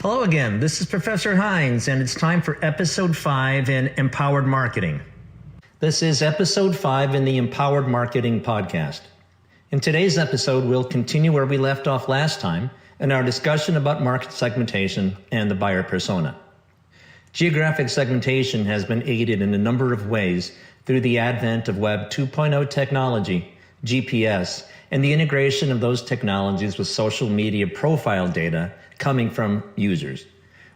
Hello again, this is Professor Hines, and it's time for episode 5 in Empowered Marketing. This is episode 5 in the Empowered Marketing podcast. In today's episode, we'll continue where we left off last time in our discussion about market segmentation and the buyer persona. Geographic segmentation has been aided in a number of ways through the advent of Web 2.0 technology, GPS, and the integration of those technologies with social media profile data coming from users.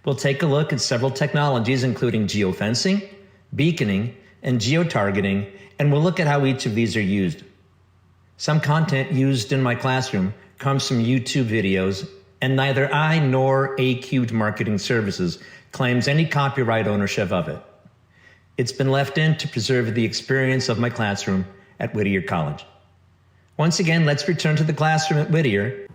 We'll take a look at several technologies including geofencing, beaconing, and geotargeting, and we'll look at how each of these are used. Some content used in my classroom comes from YouTube videos, and neither I nor A-Cubed Marketing Services claims any copyright ownership of it. It's been left in to preserve the experience of my classroom at Whittier College. Once again, let's return to the classroom at Whittier.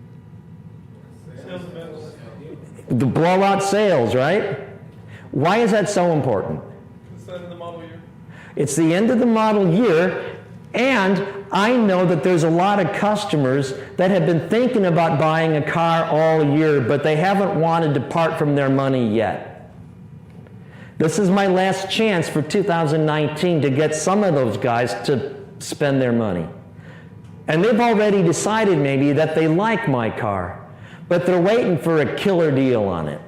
The blowout sales, right? Why is that so important? It's the end of the model year. It's the end of the model year, and I know that there's a lot of customers that have been thinking about buying a car all year, but they haven't wanted to part from their money yet. This is my last chance for 2019 to get some of those guys to spend their money. And they've already decided maybe that they like my car, but they're waiting for a killer deal on it.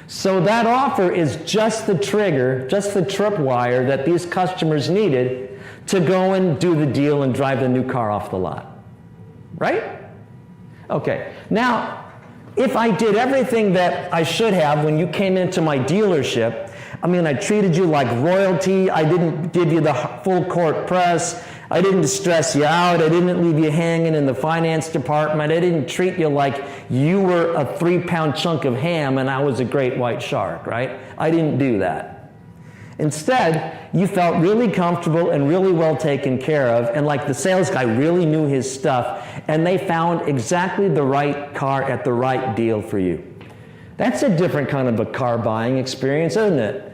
So that offer is just the trigger, just the tripwire that these customers needed to go and do the deal and drive the new car off the lot. Right? Okay. Now, if I did everything that I should have when you came into my dealership, I mean, I treated you like royalty, I didn't give you the full court press, I didn't stress you out, I didn't leave you hanging in the finance department, I didn't treat you like you were a 3-pound chunk of ham and I was a great white shark, right? I didn't do that. Instead, you felt really comfortable and really well taken care of, and like the sales guy really knew his stuff, and they found exactly the right car at the right deal for you. That's a different kind of a car buying experience, isn't it?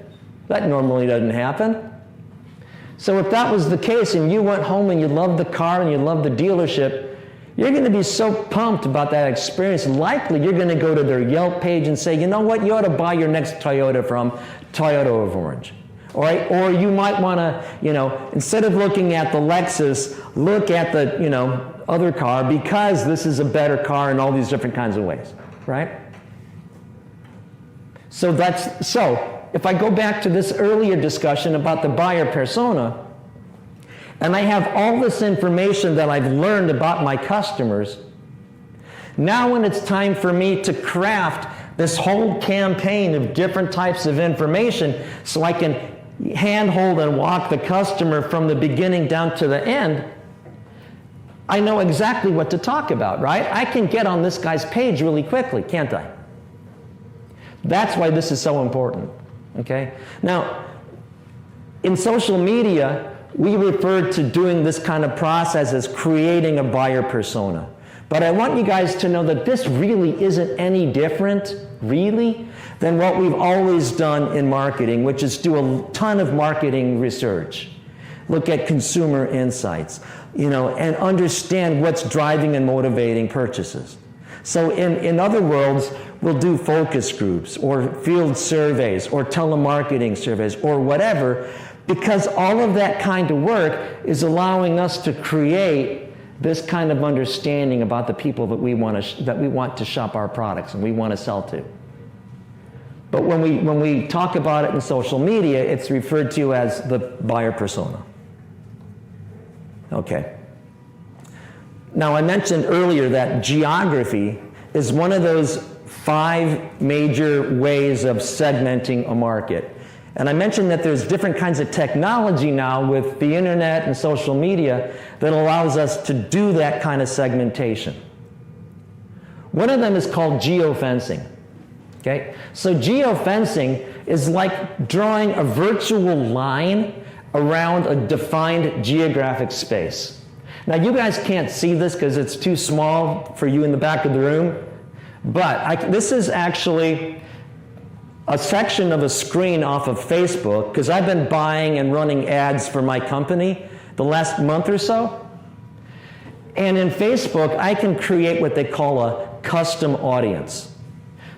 That normally doesn't happen. So if that was the case and you went home and you loved the car and you loved the dealership, you're going to be so pumped about that experience. Likely you're going to go to their Yelp page and say, you know what, you ought to buy your next Toyota from Toyota of Orange. All right? Or you might want to, instead of looking at the Lexus, look at the, other car because this is a better car in all these different kinds of ways, right? So if I go back to this earlier discussion about the buyer persona, and I have all this information that I've learned about my customers, now when it's time for me to craft this whole campaign of different types of information so I can handhold and walk the customer from the beginning down to the end, I know exactly what to talk about, right? I can get on this guy's page really quickly, can't I? That's why this is so important. Okay? Now, in social media, we refer to doing this kind of process as creating a buyer persona. But I want you guys to know that this really isn't any different, really, than what we've always done in marketing, which is do a ton of marketing research. Look at consumer insights, and understand what's driving and motivating purchases. So in other words, we'll do focus groups or field surveys or telemarketing surveys or whatever, because all of that kind of work is allowing us to create this kind of understanding about the people that we want to shop our products and we want to sell to. But when we talk about it in social media, it's referred to as the buyer persona. Okay. Now, I mentioned earlier that geography is one of those 5 major ways of segmenting a market. And I mentioned that there's different kinds of technology now with the internet and social media that allows us to do that kind of segmentation. One of them is called geofencing. Okay? So geofencing is like drawing a virtual line around a defined geographic space. Now, you guys can't see this because it's too small for you in the back of the room, but this is actually a section of a screen off of Facebook, because I've been buying and running ads for my company the last month or so. And in Facebook, I can create what they call a custom audience.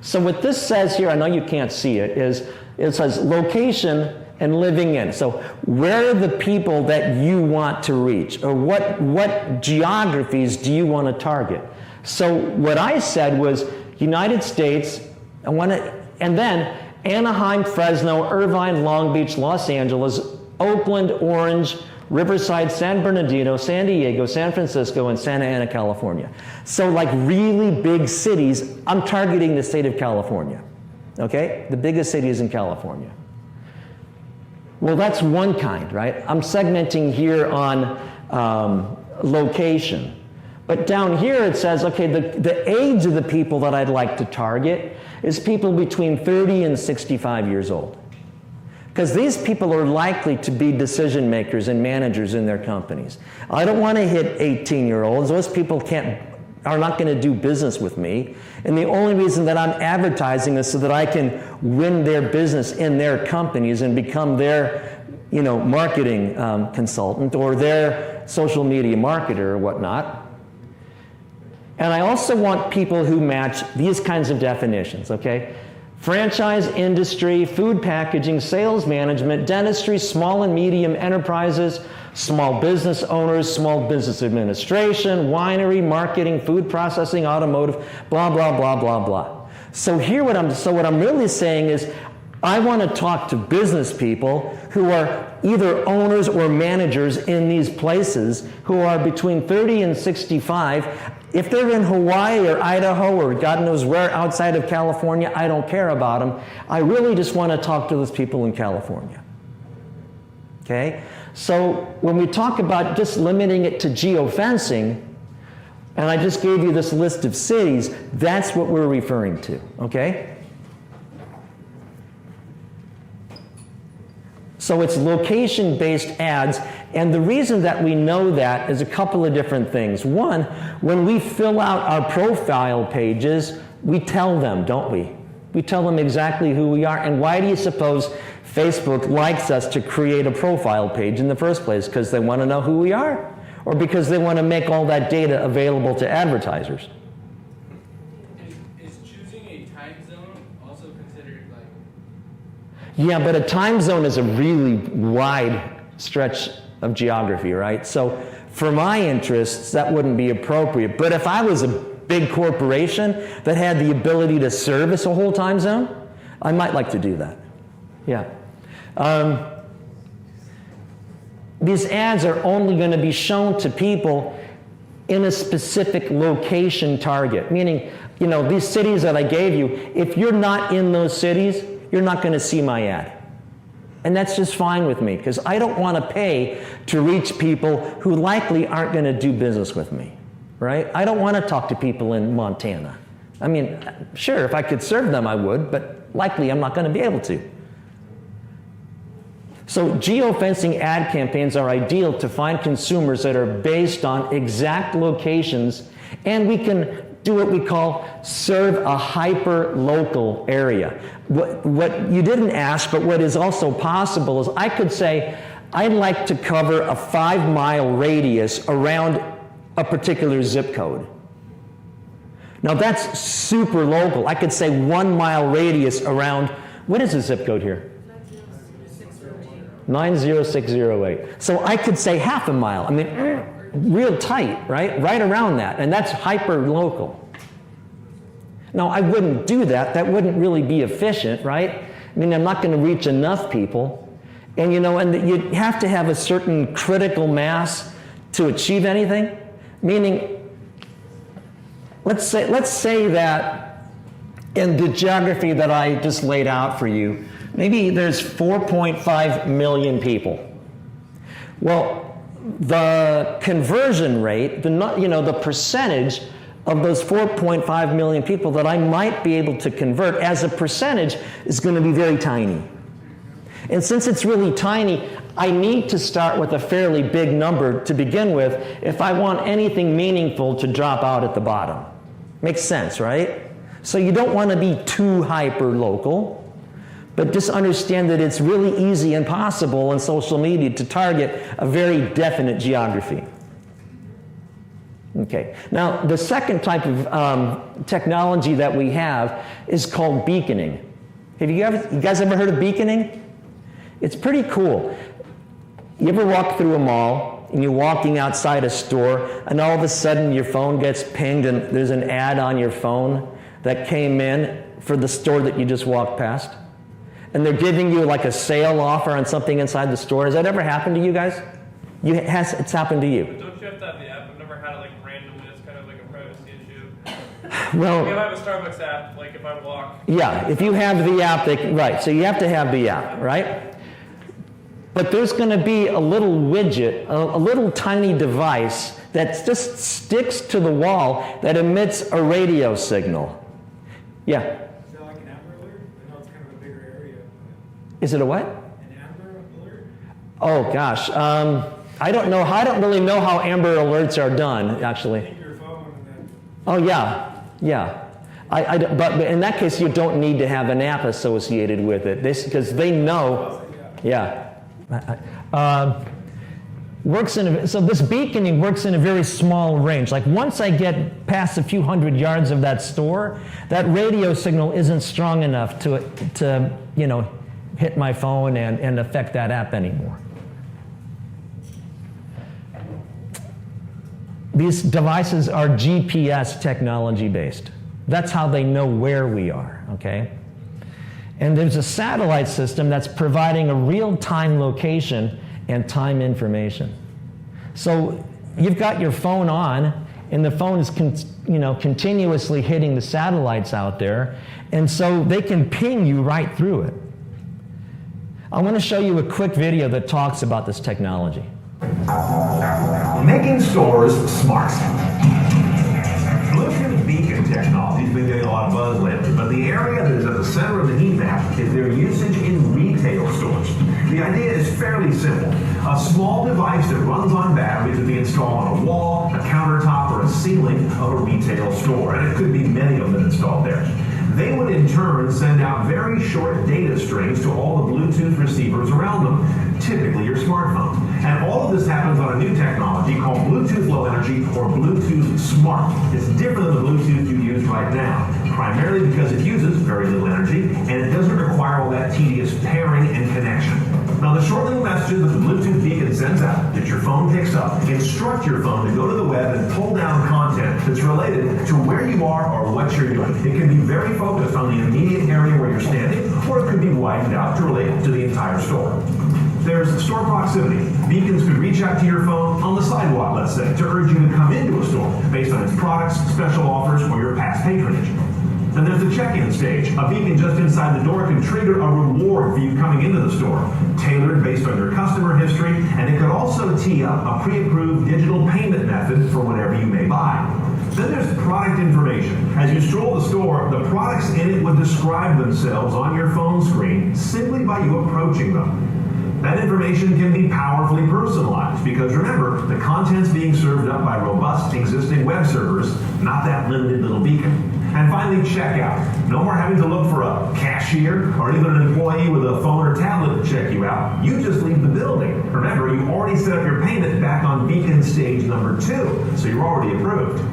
So what this says here, I know you can't see it, is it says location and living in. So where are the people that you want to reach? Or what geographies do you want to target? So what I said was United States, and then Anaheim, Fresno, Irvine, Long Beach, Los Angeles, Oakland, Orange, Riverside, San Bernardino, San Diego, San Francisco, and Santa Ana, California. So like really big cities, I'm targeting the state of California, okay? The biggest cities in California. Well, that's one kind, right? I'm segmenting here on location. But down here it says, okay, the age of the people that I'd like to target is people between 30 and 65 years old. Because these people are likely to be decision makers and managers in their companies. I don't want to hit 18-year-olds. Those people are not going to do business with me. And the only reason that I'm advertising is so that I can win their business in their companies and become their, marketing consultant or their social media marketer or whatnot. And I also want people who match these kinds of definitions, okay? Franchise industry, food packaging, sales management, dentistry, small and medium enterprises, small business owners, small business administration, winery, marketing, food processing, automotive, blah, blah, blah, blah, blah. So what I'm really saying is I want to talk to business people who are either owners or managers in these places who are between 30 and 65. If they're in Hawaii or Idaho or God knows where outside of California, I don't care about them. I really just want to talk to those people in California. Okay? So when we talk about just limiting it to geofencing, and I just gave you this list of cities, that's what we're referring to. Okay? So it's location-based ads, and the reason that we know that is a couple of different things. One, when we fill out our profile pages, we tell them, don't we? We tell them exactly who we are, and why do you suppose Facebook likes us to create a profile page in the first place? Because they want to know who we are? Or because they want to make all that data available to advertisers? Yeah, but a time zone is a really wide stretch of geography, right? So for my interests, that wouldn't be appropriate. But if I was a big corporation that had the ability to service a whole time zone, I might like to do that. Yeah. These ads are only going to be shown to people in a specific location target, meaning, these cities that I gave you, if you're not in those cities, you're not going to see my ad. And that's just fine with me, because I don't want to pay to reach people who likely aren't going to do business with me, right? I don't want to talk to people in Montana. I mean, sure, if I could serve them, I would, but likely I'm not going to be able to. So geofencing ad campaigns are ideal to find consumers that are based on exact locations, and we can do what we call serve a hyper-local area. What you didn't ask, but what is also possible is I could say, I'd like to cover a 5-mile radius around a particular zip code. Now that's super local. I could say 1-mile radius around, what is the zip code here? 90608. So I could say half a mile. I mean, real tight, right? Right around that, and that's hyper-local. Now, I wouldn't do that. That wouldn't really be efficient, right? I mean, I'm not going to reach enough people. And, and you have to have a certain critical mass to achieve anything. Meaning, let's say that in the geography that I just laid out for you, maybe there's 4.5 million people. Well, the conversion rate, the percentage of those 4.5 million people that I might be able to convert as a percentage is going to be very tiny. And since it's really tiny, I need to start with a fairly big number to begin with if I want anything meaningful to drop out at the bottom. Makes sense, right? So you don't want to be too hyper-local, but just understand that it's really easy and possible in social media to target a very definite geography. Okay. Now, the second type of technology that we have is called beaconing. Have you guys ever heard of beaconing? It's pretty cool. You ever walk through a mall and you're walking outside a store and all of a sudden your phone gets pinged and there's an ad on your phone that came in for the store that you just walked past? And they're giving you like a sale offer on something inside the store. Has that ever happened to you guys? It's happened to you. Don't you have to have the app? I've never had it like randomly. It's kind of like a privacy issue. Well, If I have a Starbucks app, like if I walk. yeah, if you have the app, right, so you have to have the app, right? But there's going to be a little widget, a little tiny device that just sticks to the wall that emits a radio signal. Yeah? Is that like an Amber Alert? I know it's kind of a bigger area. Is it a what? An Amber Alert? Oh, gosh. I don't know. I don't really know how Amber Alerts are done, actually. Take your phone and then... Oh, yeah, yeah. But in that case, you don't need to have an app associated with it, because they know, yeah. So this beaconing works in a very small range. Like once I get past a few hundred yards of that store, that radio signal isn't strong enough to hit my phone and affect that app anymore. These devices are GPS technology based. That's how they know where we are, okay? And there's a satellite system that's providing a real-time location and time information. So you've got your phone on, and the phone is continuously hitting the satellites out there, and so they can ping you right through it. I want to show you a quick video that talks about this technology. Making stores smart. Bluetooth beacon technology has been getting a lot of buzz lately, but the area that is at the center of the heat map is their usage in retail stores. The idea is fairly simple. A small device that runs on batteries would be installed on a wall, a countertop, or a ceiling of a retail store, and it could be many of them installed there. They would in turn send out very short data strings to all the Bluetooth receivers around them, typically your smartphone. And all of this happens on a new technology called Bluetooth Low Energy or Bluetooth Smart. It's different than the Bluetooth you use right now, primarily because it uses very little energy and it doesn't require all that tedious pairing and connection. Now the short little messages that the Bluetooth beacon sends out that your phone picks up instruct your phone to go to the web and pull down content that's related to where you are or what you're doing. It can be very focused on the immediate area where you're standing, or it could be widened out to relate to the entire store. There's store proximity. Beacons could reach out to your phone on the sidewalk, let's say, to urge you to come into a store based on its products, special offers, or your past patronage. Then there's the check-in stage. A beacon just inside the door can trigger a reward for you coming into the store, tailored based on your customer history, and it could also tee up a pre-approved digital payment method for whatever you may buy. Then there's product information. As you stroll the store, the products in it would describe themselves on your phone screen simply by you approaching them. That information can be powerfully personalized because remember, the content's being served up by robust existing web servers, not that limited little beacon. And finally, checkout. No more having to look for a cashier or even an employee with a phone or tablet to check you out. You just leave the building. Remember, you already set up your payment back on beacon stage number 2, so you're already approved.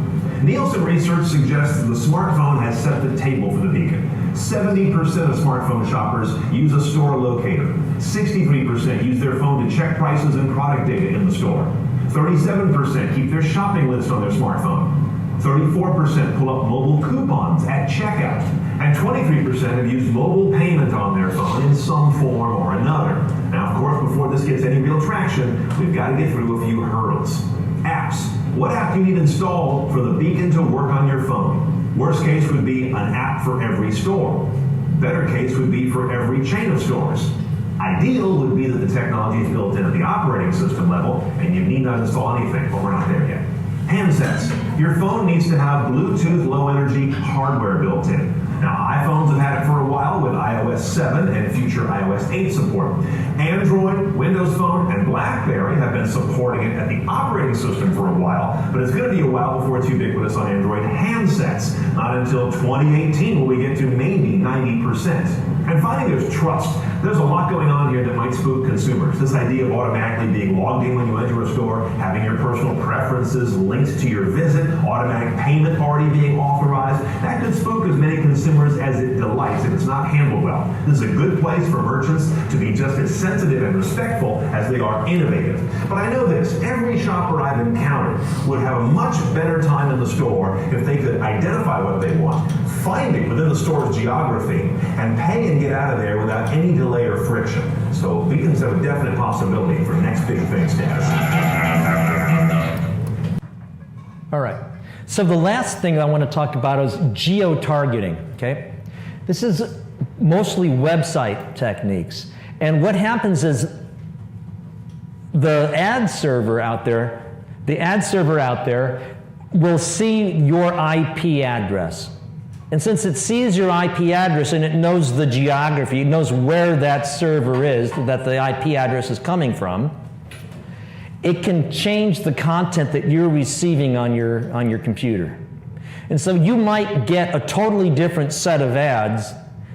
Nielsen research suggests that the smartphone has set the table for the beacon. 70% of smartphone shoppers use a store locator. 63% use their phone to check prices and product data in the store. 37% keep their shopping list on their smartphone. 34% pull up mobile coupons at checkout. And 23% have used mobile payment on their phone in some form or another. Now, of course, before this gets any real traction, we've got to get through a few hurdles. Apps. What app do you need installed for the beacon to work on your phone? Worst case would be an app for every store. Better case would be for every chain of stores. Ideal would be that the technology is built in at the operating system level and you need not install anything, but we're not there yet. Handsets. Your phone needs to have Bluetooth Low Energy hardware built in. Now, iPhones have had it for a while with iOS 7 and future iOS 8 support. Android, Windows Phone, and BlackBerry have been supporting it at the operating system for a while, but it's going to be a while before it's ubiquitous on Android handsets. Not until 2018 will we get to maybe 90%. And finally, there's trust. There's a lot going on here that might spook consumers. This idea of automatically being logged in when you enter a store, having your personal preferences linked to your visit, automatic payment already being authorized, that could spook as many consumers as it delights if it's not handled well. This is a good place for merchants to be just as sensitive and respectful as they are innovative. But I know this, every shopper I've encountered would have a much better time in the store if they could identify what they want, find it within the store's geography, and pay and get out of there without any delay or friction. So beacons have a definite possibility for next big thing status. All right. So the last thing I want to talk about is geo-targeting, okay? This is mostly website techniques. And what happens is the ad server out there will see your IP address. And since it sees your IP address and it knows the geography, it knows where that server is, that the IP address is coming from, it can change the content that you're receiving on your computer. And so you might get a totally different set of ads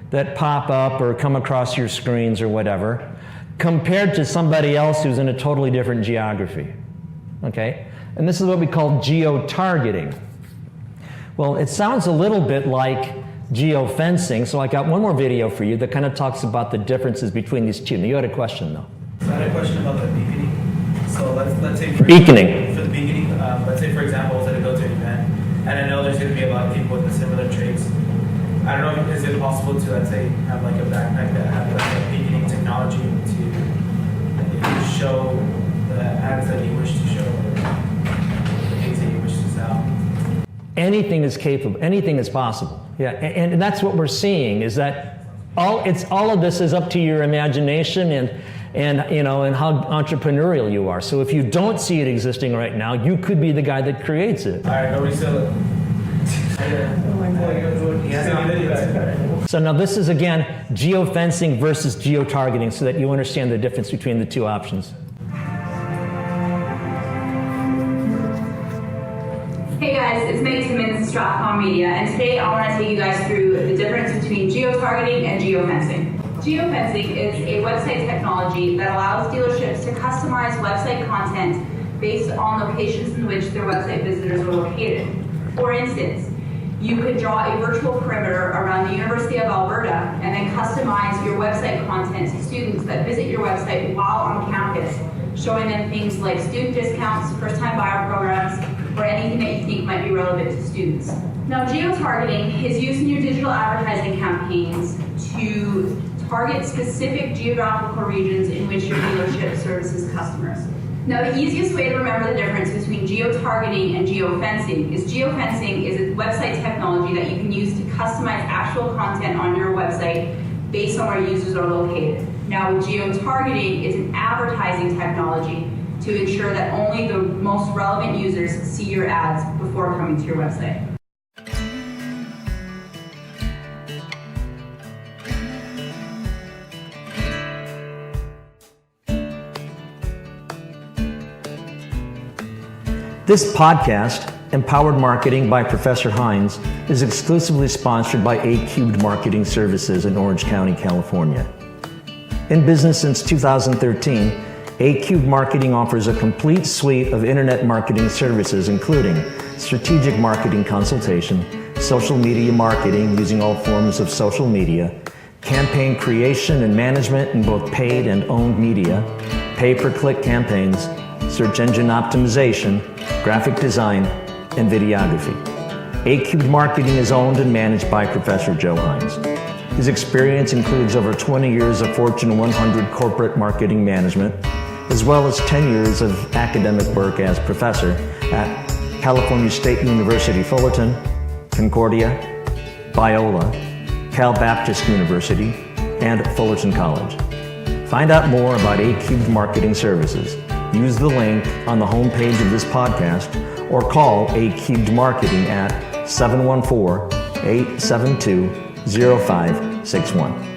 that pop up or come across your screens or whatever, compared to somebody else who's in a totally different geography, okay? And this is what we call geo-targeting. Well, it sounds a little bit like geofencing, so I got one more video for you that kind of talks about the differences between these two. Now, you had a question, though. So I had a question about the beaconing. So let's say for Beaconing. For the beaconing, let's say for example, I was at a go-to event, and I know there's going to be a lot of people with the similar traits. I don't know, is it possible to, let's say, have like a backpack that has like a beaconing technology to show the ads that you wish to show, or the things that you wish to sell? Anything is capable, anything is possible. Yeah, and that's what we're seeing, is that all of this is up to your imagination and how entrepreneurial you are. So if you don't see it existing right now, you could be the guy that creates it. All right, go resell it. He has any videos. So now this is again geofencing versus geotargeting, so that you understand the difference between the two options. Hey guys, it's Meg Timmons, Stratcom Media, and today I want to take you guys through the difference between geotargeting and geofencing. Geofencing is a website technology that allows dealerships to customize website content based on locations in which their website visitors are located. For instance, you could draw a virtual perimeter around the University of Alberta and then customize your website content to students that visit your website while on campus, showing them things like student discounts, first-time buyer programs, or anything that you think might be relevant to students. Now, geotargeting is used in your digital advertising campaigns to target specific geographical regions in which your dealership services customers. Now, the easiest way to remember the difference between geotargeting and geofencing is a website technology that you can use to customize actual content on your website based on where users are located. Now, with geotargeting, it's an advertising technology to ensure that only the most relevant users see your ads before coming to your website. This podcast, Empowered Marketing by Professor Hines, is exclusively sponsored by A-Cubed Marketing Services in Orange County, California. In business since 2013, A-Cubed Marketing offers a complete suite of internet marketing services, including strategic marketing consultation, social media marketing using all forms of social media, campaign creation and management in both paid and owned media, pay-per-click campaigns, search engine optimization, graphic design, and videography. A-Cubed Marketing is owned and managed by Professor Joe Hines. His experience includes over 20 years of Fortune 100 corporate marketing management, as well as 10 years of academic work as professor at California State University Fullerton, Concordia, Biola, Cal Baptist University, and Fullerton College. Find out more about A-Cubed Marketing Services. Use the link on the homepage of this podcast or call A-Cubed Marketing at 714-872-0561.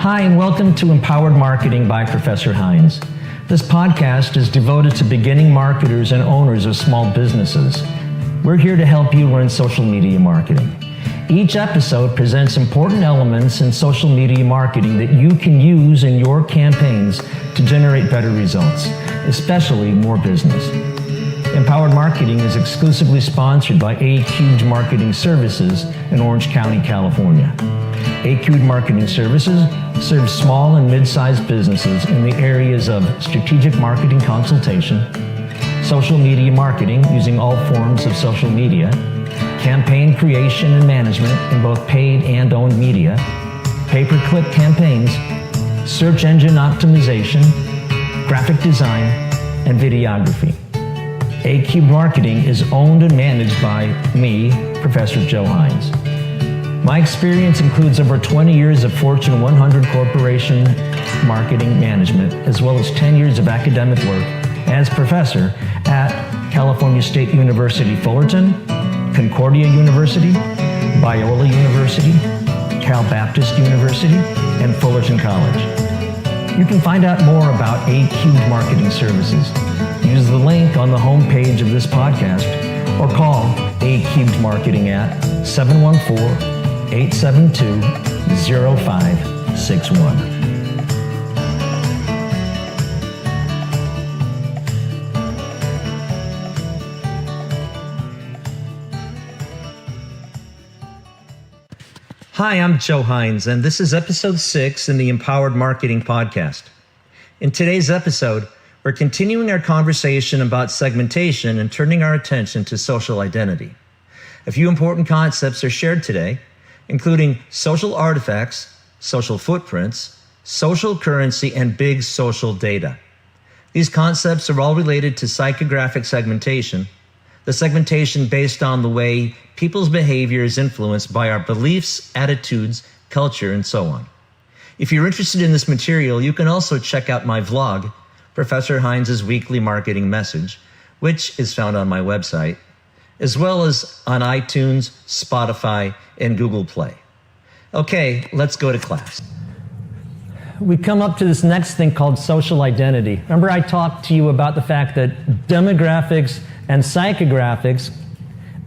Hi, and welcome to Empowered Marketing by Professor Hines. This podcast is devoted to beginning marketers and owners of small businesses. We're here to help you learn social media marketing. Each episode presents important elements in social media marketing that you can use in your campaigns to generate better results, especially more business. Empowered Marketing is exclusively sponsored by A-Cubed Marketing Services in Orange County, California. A-Cubed Marketing Services serves small and mid-sized businesses in the areas of strategic marketing consultation, social media marketing using all forms of social media, campaign creation and management in both paid and owned media, pay-per-click campaigns, search engine optimization, graphic design, and videography. A-Cubed Marketing is owned and managed by me, Professor Joe Hines. My experience includes over 20 years of Fortune 100 corporation marketing management, as well as 10 years of academic work as professor at California State University, Fullerton, Concordia University, Biola University, Cal Baptist University, and Fullerton College. You can find out more about A-Cubed Marketing Services. Use the link on the homepage of this podcast or call A-Cubed Marketing at 714-872-0561. Hi, I'm Joe Hines, and this is episode 6 in the Empowered Marketing Podcast. In today's episode, we're continuing our conversation about segmentation and turning our attention to social identity. A few important concepts are shared today, including social artifacts, social footprints, social currency, and big social data. These concepts are all related to psychographic segmentation, the segmentation based on the way people's behavior is influenced by our beliefs, attitudes, culture, and so on. If you're interested in this material, you can also check out my vlog, Professor Hines' Weekly Marketing Message, which is found on my website, as well as on iTunes, Spotify, and Google Play. Okay, let's go to class. We come up to this next thing called social identity. Remember I talked to you about the fact that demographics and psychographics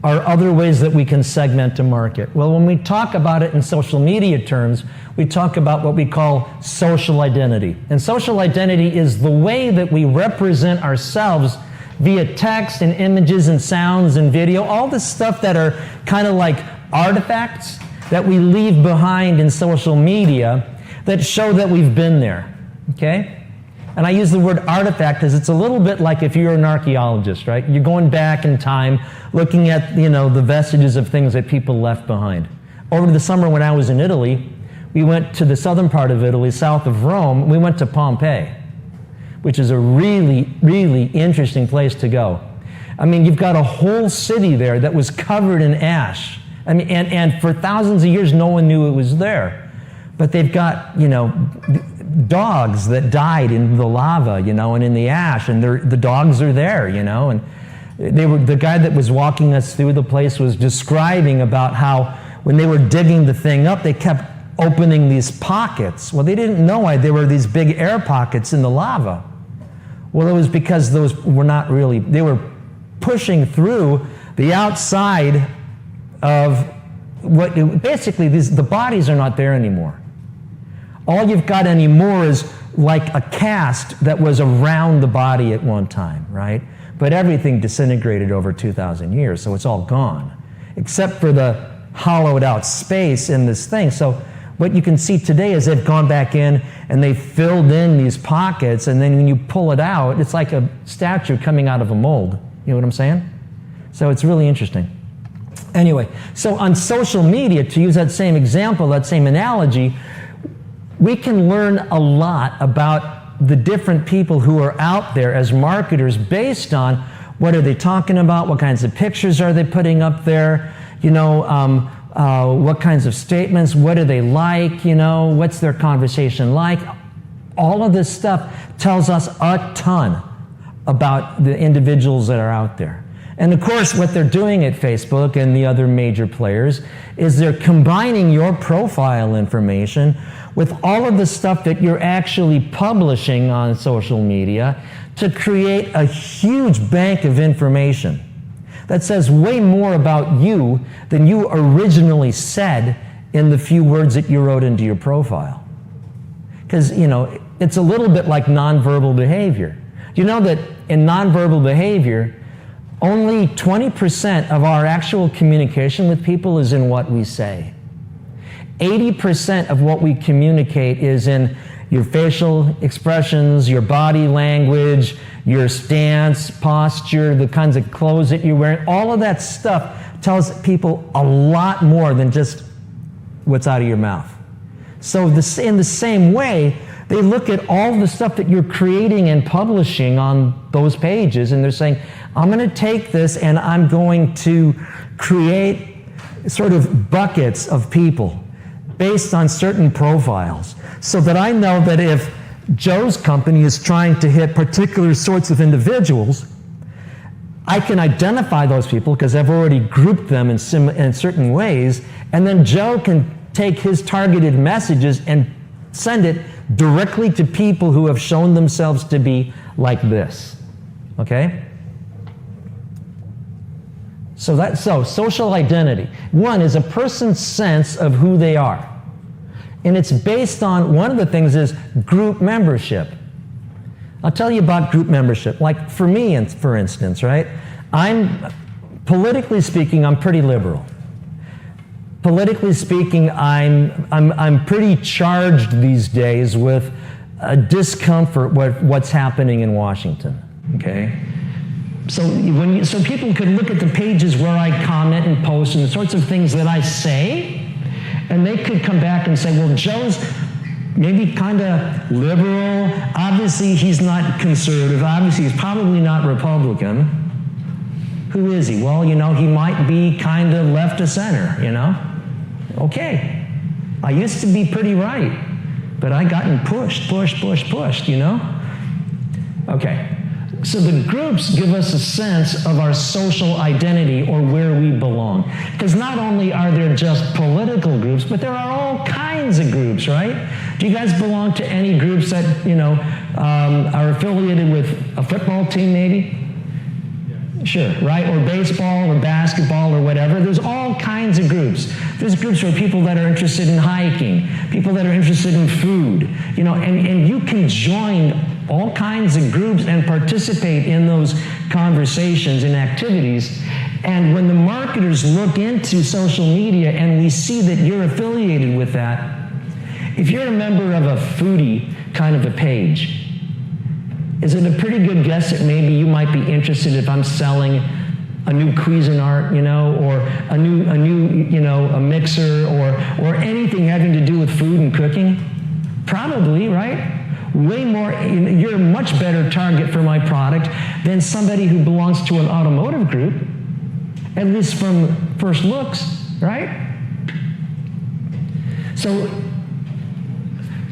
are other ways that we can segment a market. Well, when we talk about it in social media terms, we talk about what we call social identity. And social identity is the way that we represent ourselves via text and images and sounds and video, all this stuff that are kind of like artifacts that we leave behind in social media that show that we've been there, okay? And I use the word artifact because it's a little bit like if you're an archaeologist, right? You're going back in time, looking at, the vestiges of things that people left behind. Over the summer when I was in Italy, we went to the southern part of Italy, south of Rome. We went to Pompeii, which is a really, really interesting place to go. I mean, you've got a whole city there that was covered in ash. I mean, and for thousands of years, no one knew it was there. But they've got, dogs that died in the lava, and in the ash, and the dogs are there, and the guy that was walking us through the place was describing about how when they were digging the thing up, they kept opening these pockets. Well, they didn't know why there were these big air pockets in the lava. Well, it was because those were not really, they were pushing through the outside of basically the bodies are not there anymore. All you've got anymore is like a cast that was around the body at one time, right? But everything disintegrated over 2,000 years, so it's all gone, except for the hollowed out space in this thing. So what you can see today is they've gone back in and they filled in these pockets, and then when you pull it out, it's like a statue coming out of a mold. You know what I'm saying? So it's really interesting. Anyway, so on social media, to use that same example, that same analogy, we can learn a lot about the different people who are out there as marketers based on what are they talking about, what kinds of pictures are they putting up there, what kinds of statements, what do they like, what's their conversation like. All of this stuff tells us a ton about the individuals that are out there. And of course, what they're doing at Facebook and the other major players is they're combining your profile information with all of the stuff that you're actually publishing on social media to create a huge bank of information that says way more about you than you originally said in the few words that you wrote into your profile. Because, you know, it's a little bit like nonverbal behavior. Do you know that in nonverbal behavior, only 20% of our actual communication with people is in what we say? 80% of what we communicate is in your facial expressions, your body language, your stance, posture, the kinds of clothes that you're wearing. All of that stuff tells people a lot more than just what's out of your mouth. So in the same way, they look at all the stuff that you're creating and publishing on those pages, and they're saying, I'm going to take this and I'm going to create sort of buckets of people based on certain profiles, so that I know that if Joe's company is trying to hit particular sorts of individuals, I can identify those people because I've already grouped them in certain ways, and then Joe can take his targeted messages and send it directly to people who have shown themselves to be like this. Okay? So social identity. One is a person's sense of who they are. And it's based on, one of the things is group membership. I'll tell you about group membership. Like for me, for instance, right? Politically speaking, I'm pretty liberal. Politically speaking, I'm pretty charged these days with a discomfort with what's happening in Washington. Okay? So people could look at the pages where I comment and post and the sorts of things that I say, and they could come back and say, well, Joe's maybe kind of liberal. Obviously, he's not conservative. Obviously, he's probably not Republican. Who is he? Well, you know, he might be kind of left of center, you know? Okay. I used to be pretty right, but I gotten pushed, you know? Okay. So the groups give us a sense of our social identity or where we belong. Because not only are there just political groups, but there are all kinds of groups, right? Do you guys belong to any groups that, you know, are affiliated with a football team maybe? Sure, right? Or baseball or basketball or whatever. There's all kinds of groups. There's groups for people that are interested in hiking, people that are interested in food, you know, and you can join all kinds of groups and participate in those conversations and activities. And when the marketers look into social media and we see that you're affiliated with that, if you're a member of a foodie kind of a page, is it a pretty good guess that maybe you might be interested if I'm selling a new Cuisinart, you know, or a new, you know, a mixer or anything having to do with food and cooking? Probably, right? Way more, you're a much better target for my product than somebody who belongs to an automotive group, at least from first looks, right? So,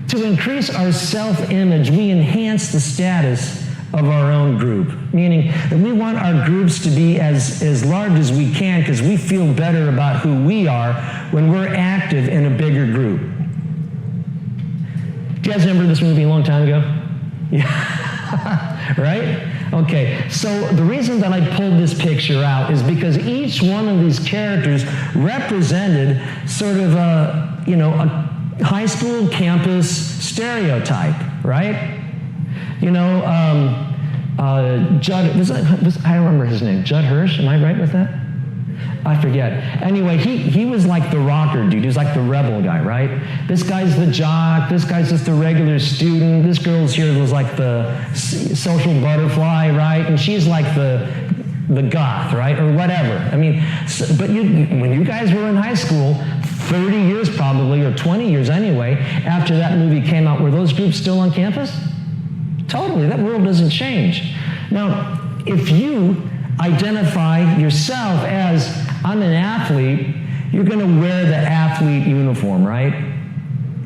to increase our self-image, we enhance the status of our own group, meaning that we want our groups to be as large as we can because we feel better about who we are when we're active in a bigger group. Do you guys remember this movie a long time ago? Yeah, right? Okay, so the reason that I pulled this picture out is because each one of these characters represented sort of a, you know, a high school campus stereotype, right? You know, Judd, I don't remember his name, Judd Hirsch, am I right with that? I forget. Anyway, he was like the rocker dude. He was like the rebel guy, right? This guy's the jock. This guy's just the regular student. This girl's here was like the social butterfly, right? And she's like the goth, right? Or whatever. I mean, but when you guys were in high school, 30 years probably, or 20 years anyway, after that movie came out, were those groups still on campus? Totally. That world doesn't change. Now, if you identify yourself as, I'm an athlete, you're going to wear the athlete uniform, right?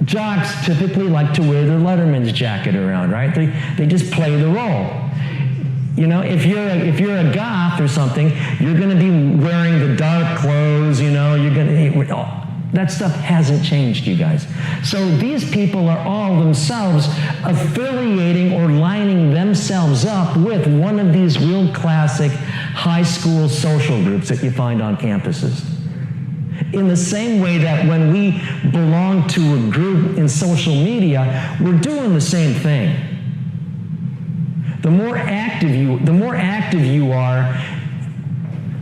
Jocks typically like to wear their Letterman's jacket around, right? They just play the role. You know, if you're a goth or something, you're going to be wearing the dark clothes. You know, you're going to. That stuff hasn't changed, you guys. So these people are all themselves affiliating or lining themselves up with one of these real classic high school social groups that you find on campuses. In the same way that when we belong to a group in social media, we're doing the same thing. The more active you are,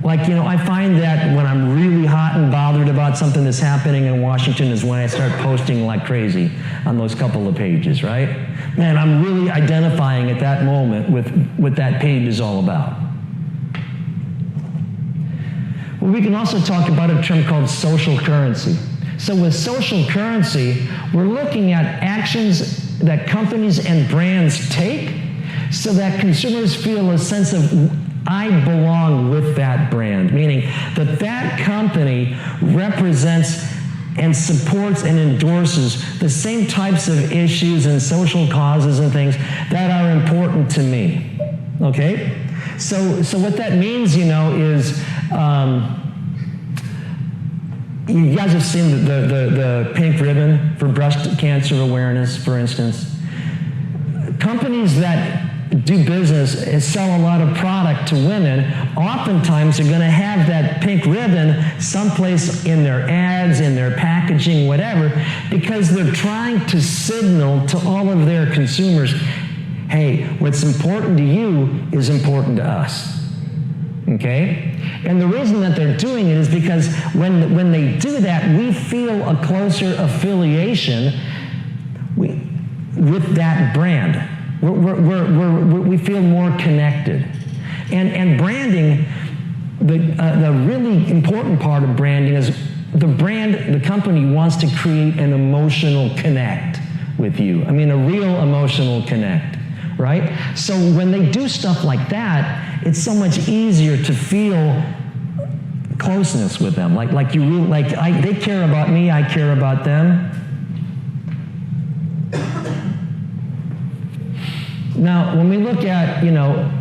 like, you know, I find that when I'm really hot and bothered about something that's happening in Washington is when I start posting like crazy on those couple of pages, right? Man, I'm really identifying at that moment with what that page is all about. Well, we can also talk about a term called social currency. So with social currency, we're looking at actions that companies and brands take so that consumers feel a sense of I belong with that brand, meaning that that company represents and supports and endorses the same types of issues and social causes and things that are important to me. Okay? So what that means, you know, is you guys have seen the pink ribbon for breast cancer awareness, for instance. Companies that do business and sell a lot of product to women oftentimes are going to have that pink ribbon someplace in their ads, in their packaging, whatever, because they're trying to signal to all of their consumers, hey, what's important to you is important to us. Okay? And the reason that they're doing it is because when they do that, we feel a closer affiliation with that brand. We feel more connected. And branding, the really important part of branding is the company wants to create an emotional connect with you. I mean, a real emotional connect, right? So when they do stuff like that, it's so much easier to feel closeness with them. They care about me, I care about them. Now, when we look at, you know,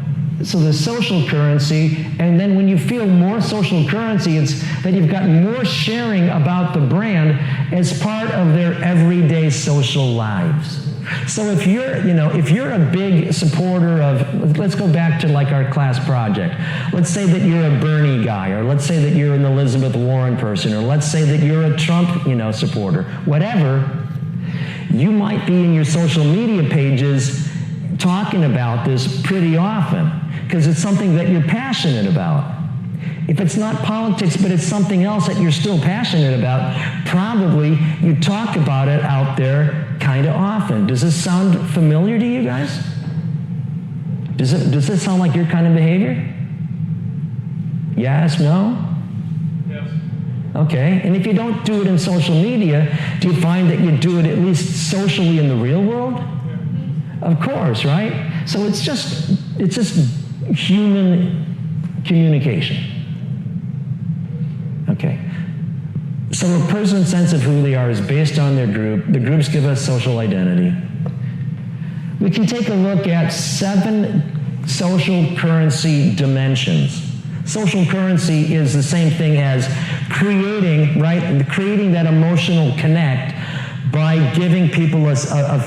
so the social currency, and then when you feel more social currency, it's that you've got more sharing about the brand as part of their everyday social lives. So if you're a big supporter of, let's go back to like our class project. Let's say that you're a Bernie guy, or let's say that you're an Elizabeth Warren person, or let's say that you're a Trump, you know, supporter. Whatever, you might be in your social media pages talking about this pretty often because it's something that you're passionate about. If it's not politics, but it's something else that you're still passionate about, probably you talk about it out there kind of often. Does this sound familiar to you guys? Does this sound like your kind of behavior? Yes, no? Yes. Okay, and if you don't do it in social media, do you find that you do it at least socially in the real world? Of course, right? So it's just human communication. Okay. So a person's sense of who they are is based on their group. The groups give us social identity. We can take a look at 7 social currency dimensions. Social currency is the same thing as creating that emotional connect by giving people a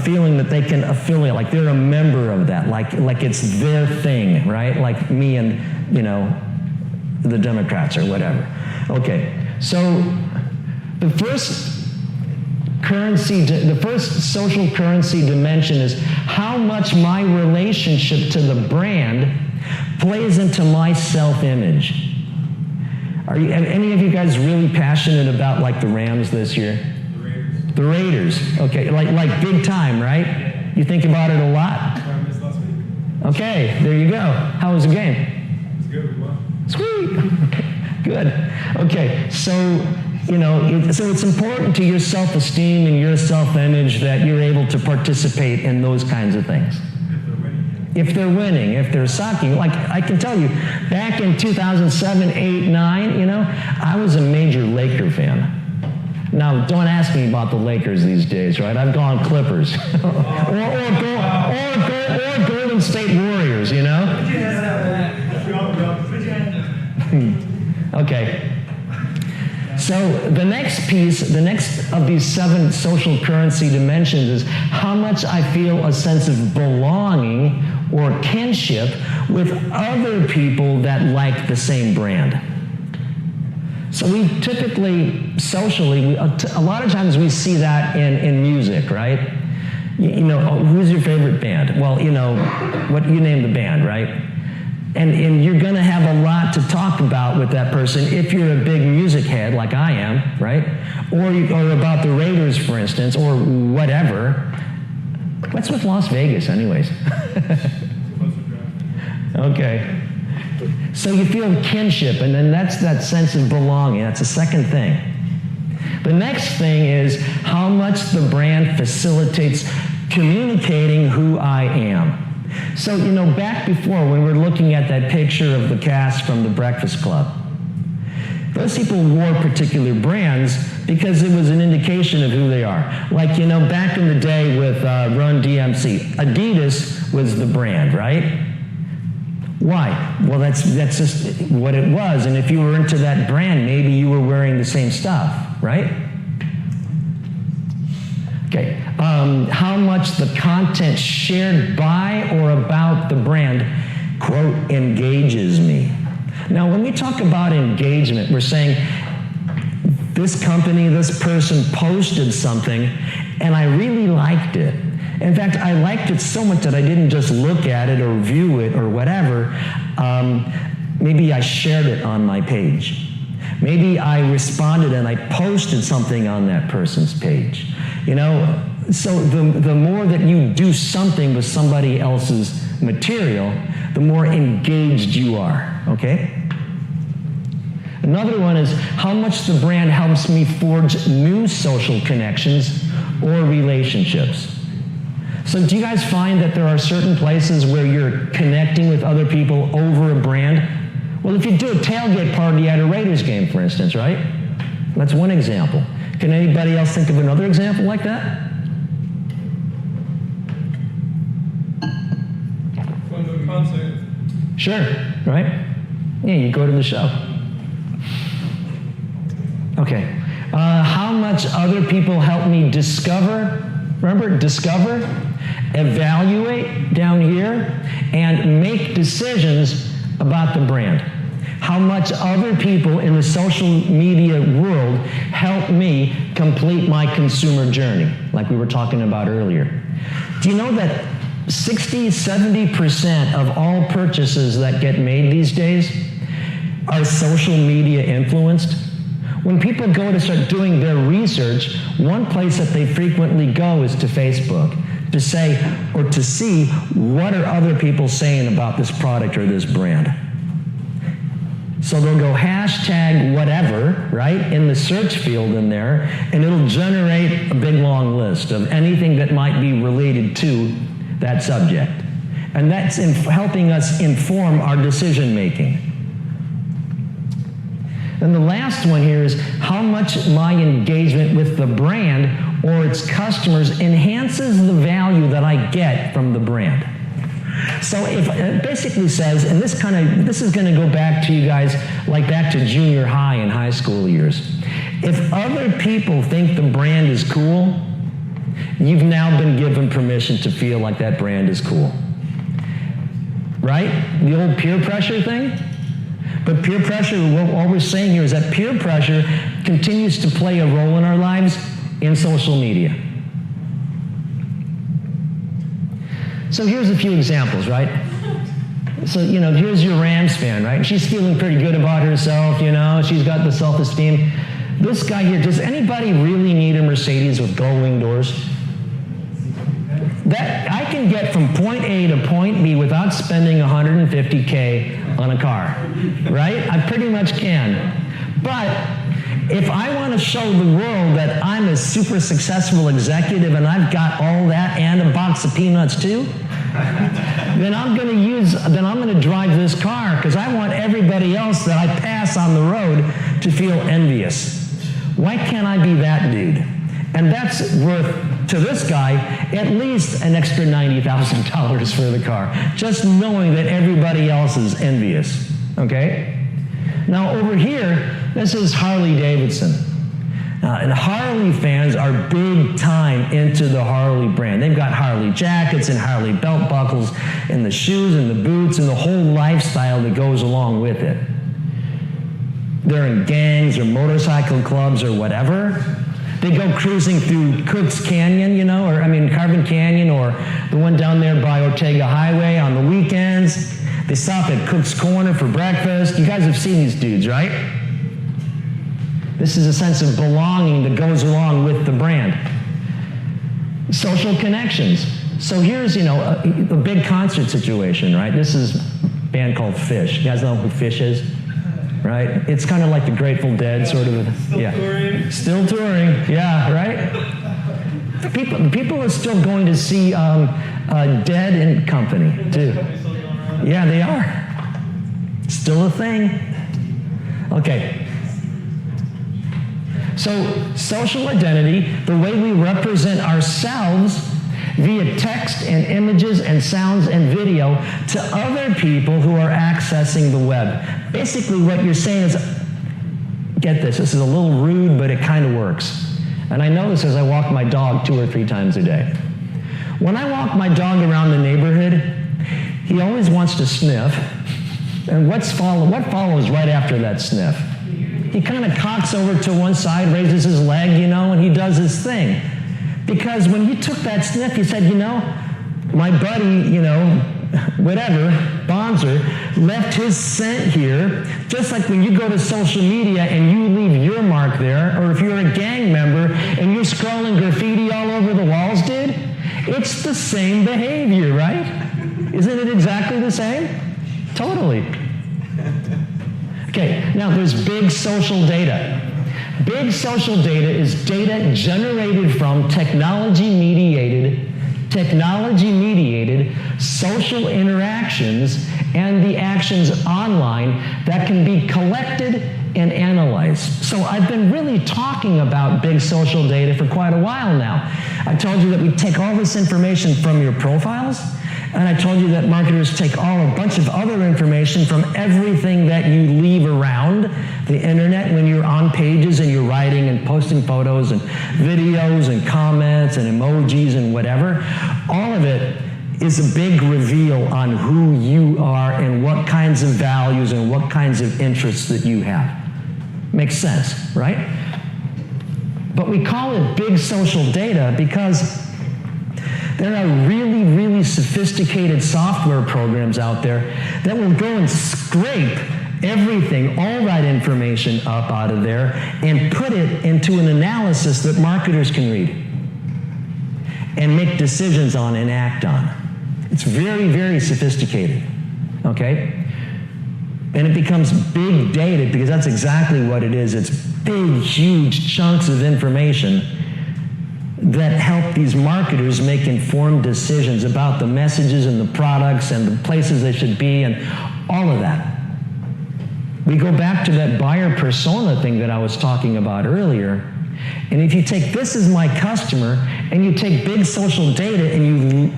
feeling that they can affiliate, like they're a member of that, like it's their thing, right? Like me and, you know, the Democrats or whatever. Okay, so the first social currency dimension is how much my relationship to the brand plays into my self-image. Are any of you guys really passionate about like the Rams this year? The Raiders, okay, like big time, right? You think about it a lot? I missed last week. Okay, there you go. How was the game? It was good, we won. Sweet, good. Okay, so, you know, so it's important to your self-esteem and your self-image that you're able to participate in those kinds of things. If they're winning, if they're sucking. Like, I can tell you, back in 2007, 8, 9, you know, I was a major Laker fan. Now, don't ask me about the Lakers these days, right? I've gone Clippers. or Golden State Warriors, you know? So the next piece, the next of these 7 social currency dimensions is how much I feel a sense of belonging or kinship with other people that like the same brand. So we typically, socially, a lot of times we see that in music, right? You know, who's your favorite band? Well, you know, what you name the band, right? And you're going to have a lot to talk about with that person if you're a big music head like I am, right? Or about the Raiders, for instance, or whatever. What's with Las Vegas, anyways? Okay. So you feel kinship, and then that's that sense of belonging. That's the second thing. The next thing is how much the brand facilitates communicating who I am. So, you know, back before when we were looking at that picture of the cast from The Breakfast Club, those people wore particular brands because it was an indication of who they are. Like, you know, back in the day with Run DMC, Adidas was the brand, right? Why? Well, that's just what it was. And if you were into that brand, maybe you were wearing the same stuff, right? Okay. How much the content shared by or about the brand, quote, engages me. Now, when we talk about engagement, we're saying this company, this person posted something, and I really liked it. In fact, I liked it so much that I didn't just look at it or view it or whatever. Maybe I shared it on my page. Maybe I responded and I posted something on that person's page. You know, so the more that you do something with somebody else's material, the more engaged you are, okay? Another one is how much the brand helps me forge new social connections or relationships. So do you guys find that there are certain places where you're connecting with other people over a brand? Well, if you do a tailgate party at a Raiders game, for instance, right? That's one example. Can anybody else think of another example like that? Going to a concert. Sure, right? Yeah, you go to the show. Okay. How much other people help me discover, remember, discover, evaluate down here, and make decisions about the brand. How much other people in the social media world help me complete my consumer journey, like we were talking about earlier. Do you know that 60-70% of all purchases that get made these days are social media influenced? When people go to start doing their research, one place that they frequently go is to Facebook to say or to see what are other people saying about this product or this brand. So they'll go hashtag whatever, right, in the search field in there, and it'll generate a big long list of anything that might be related to that subject. And that's helping us inform our decision making. And the last one here is how much my engagement with the brand or its customers enhances the value that I get from the brand. So if it basically says, and this is going to go back to you guys, like back to junior high and high school years. If other people think the brand is cool, you've now been given permission to feel like that brand is cool. Right? The old peer pressure thing? But peer pressure, what we're saying here is that peer pressure continues to play a role in our lives in social media. So here's a few examples, right? So, you know, here's your Rams fan, right? She's feeling pretty good about herself, you know, she's got the self-esteem. This guy here, does anybody really need a Mercedes with gull-wing doors? That I can get from point A to point B without spending $150K on a car, right? I pretty much can. But if I want to show the world that I'm a super successful executive and I've got all that and a box of peanuts too, then I'm going to drive this car because I want everybody else that I pass on the road to feel envious. Why can't I be that dude? And that's worth, to this guy, at least an extra $90,000 for the car. Just knowing that everybody else is envious, okay? Now over here, this is Harley Davidson. And Harley fans are big time into the Harley brand. They've got Harley jackets and Harley belt buckles and the shoes and the boots and the whole lifestyle that goes along with it. They're in gangs or motorcycle clubs or whatever. They go cruising through Cook's Canyon, Carbon Canyon, or the one down there by Ortega Highway on the weekends. They stop at Cook's Corner for breakfast. You guys have seen these dudes, right? This is a sense of belonging that goes along with the brand. Social connections. So here's, a big concert situation, right? This is a band called Phish. You guys know who Phish is? Right? It's kind of like the Grateful Dead, sort of. Still touring. Still touring, yeah, right? People are still going to see Dead and Company, too. Yeah, they are. Still a thing. Okay. So, social identity, the way we represent ourselves via text and images and sounds and video to other people who are accessing the web. Basically, what you're saying is, get this is a little rude, but it kind of works. And I know this as I walk my dog 2 or 3 times a day. When I walk my dog around the neighborhood, he always wants to sniff. And what follows right after that sniff? He kind of cocks over to one side, raises his leg, and he does his thing. Because when he took that sniff, he said, my buddy, whatever, Bonzer, left his scent here, just like when you go to social media and you leave your mark there, or if you're a gang member and you're scrolling graffiti all over the walls, dude, it's the same behavior, right? Isn't it exactly the same? Totally. Okay, now there's big social data. Big social data is data generated from technology-mediated social interactions and the actions online that can be collected and analyzed. So I've been really talking about big social data for quite a while now. I told you that we take all this information from your profiles, and I told you that marketers take a bunch of other information from everything that you leave around the internet when you're on pages and you're writing and posting photos and videos and comments and emojis and whatever. All of it is a big reveal on who you are and what kinds of values and what kinds of interests that you have. Makes sense, right? But we call it big social data because there are really, really sophisticated software programs out there that will go and scrape everything, all that information up out of there and put it into an analysis that marketers can read and make decisions on and act on. It's very, very sophisticated, okay? And it becomes big data because that's exactly what it is. It's big, huge chunks of information that help these marketers make informed decisions about the messages and the products and the places they should be and all of that. We go back to that buyer persona thing that I was talking about earlier. And if you take this as my customer and you take big social data and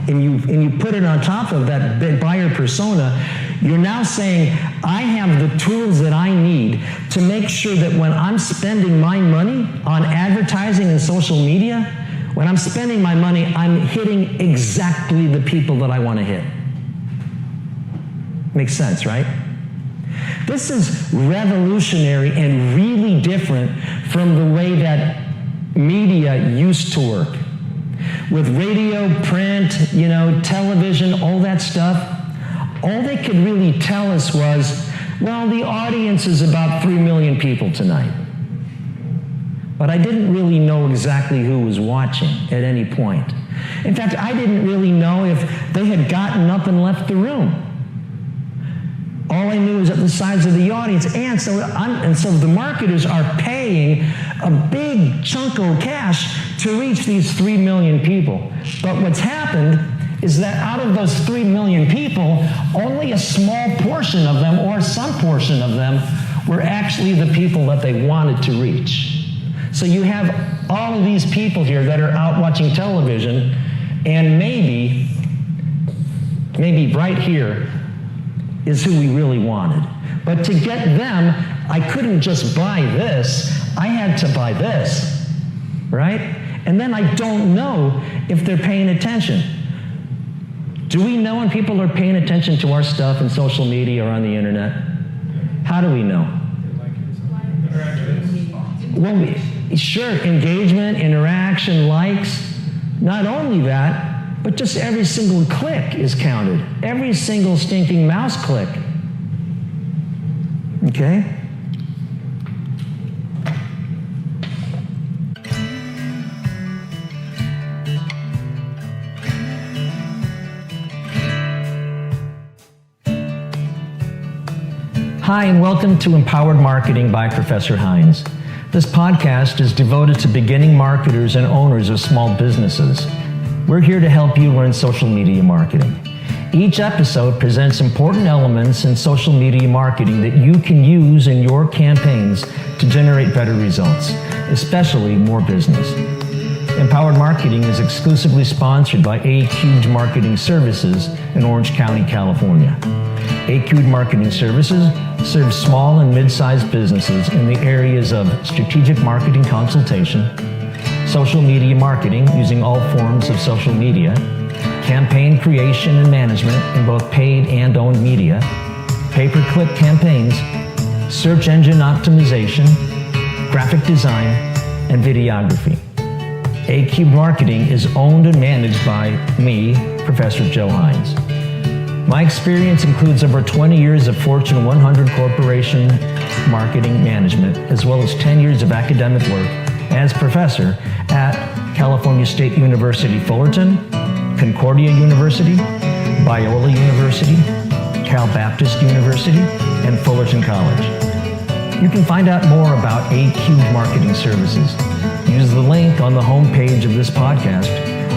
you put it on top of that big buyer persona, you're now saying, I have the tools that I need to make sure that when I'm spending my money on advertising and social media, when I'm spending my money, I'm hitting exactly the people that I want to hit. Makes sense, right? This is revolutionary and really different from the way that media used to work. With radio, print, television, all that stuff, all they could really tell us was, well, the audience is about 3 million people tonight. But I didn't really know exactly who was watching at any point. In fact, I didn't really know if they had gotten up and left the room. All I knew was that the size of the audience, and so the marketers are paying a big chunk of cash to reach these 3 million people. But what's happened is that out of those 3 million people, only a small portion of them, or some portion of them, were actually the people that they wanted to reach. So you have all of these people here that are out watching television, and maybe right here is who we really wanted. But to get them, I couldn't just buy this, I had to buy this, right? And then I don't know if they're paying attention. Do we know when people are paying attention to our stuff in social media or on the internet? How do we know? Well, sure, engagement, interaction, likes. Not only that, but just every single click is counted. Every single stinking mouse click. Okay? Hi, and welcome to Empowered Marketing by Professor Hines. This podcast is devoted to beginning marketers and owners of small businesses. We're here to help you learn social media marketing. Each episode presents important elements in social media marketing that you can use in your campaigns to generate better results, especially more business. Empowered Marketing is exclusively sponsored by A-Cubed Marketing Services in Orange County, California. A-Cubed Marketing Services serves small and mid-sized businesses in the areas of strategic marketing consultation, social media marketing using all forms of social media, campaign creation and management in both paid and owned media, pay-per-click campaigns, search engine optimization, graphic design, and videography. A-Cubed Marketing is owned and managed by me, Professor Joe Hines. My experience includes over 20 years of Fortune 100 corporation marketing management, as well as 10 years of academic work as professor at California State University Fullerton, Concordia University, Biola University, Cal Baptist University, and Fullerton College. You can find out more about A-Cubed Marketing Services. Use the link on the homepage of this podcast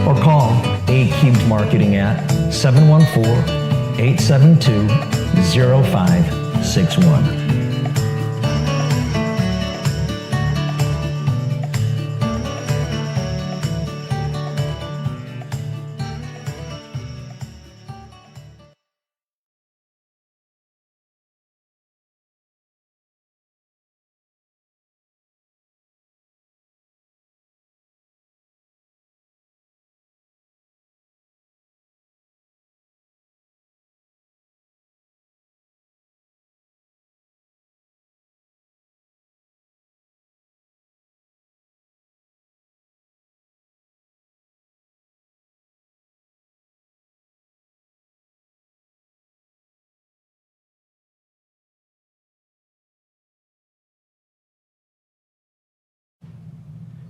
or call A-Cubed Marketing at 714-872-0561.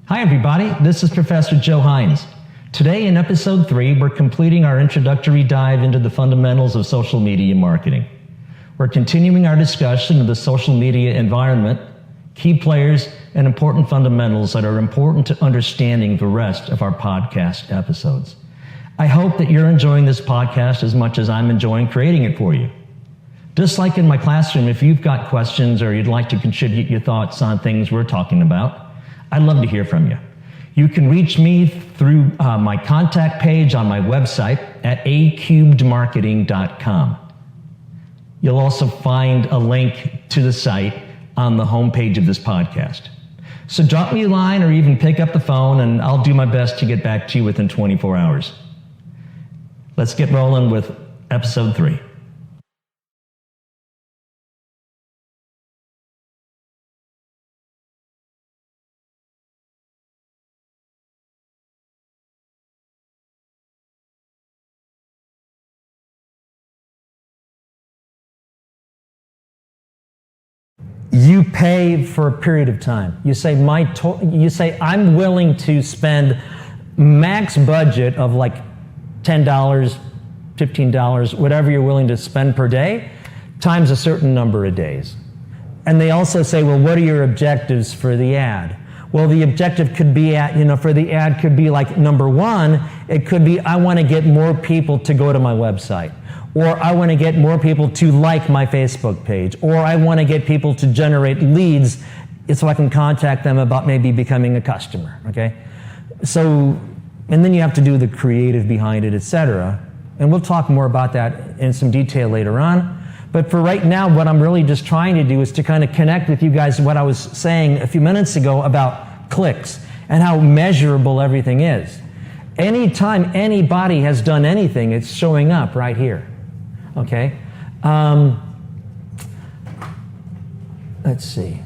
Hi everybody, this is Professor Joe Hines. Today in episode 3, we're completing our introductory dive into the fundamentals of social media marketing. We're continuing our discussion of the social media environment, key players, and important fundamentals that are important to understanding the rest of our podcast episodes. I hope that you're enjoying this podcast as much as I'm enjoying creating it for you. Just like in my classroom, if you've got questions or you'd like to contribute your thoughts on things we're talking about, I'd love to hear from you. You can reach me through my contact page on my website at acubedmarketing.com. You'll also find a link to the site on the homepage of this podcast. So drop me a line or even pick up the phone and I'll do my best to get back to you within 24 hours. Let's get rolling with episode 3. You pay for a period of time. You say I'm willing to spend max budget of like $10, $15, whatever you're willing to spend per day, times a certain number of days. And they also say, well, what are your objectives for the ad? Well, the objective could be for the ad could be like number 1, it could be I want to get more people to go to my website. Or I want to get more people to like my Facebook page. Or I want to get people to generate leads so I can contact them about maybe becoming a customer, okay? So, and then you have to do the creative behind it, etc. And we'll talk more about that in some detail later on. But for right now, what I'm really just trying to do is to kind of connect with you guys what I was saying a few minutes ago about clicks and how measurable everything is. Anytime anybody has done anything, it's showing up right here. Okay? Let's see.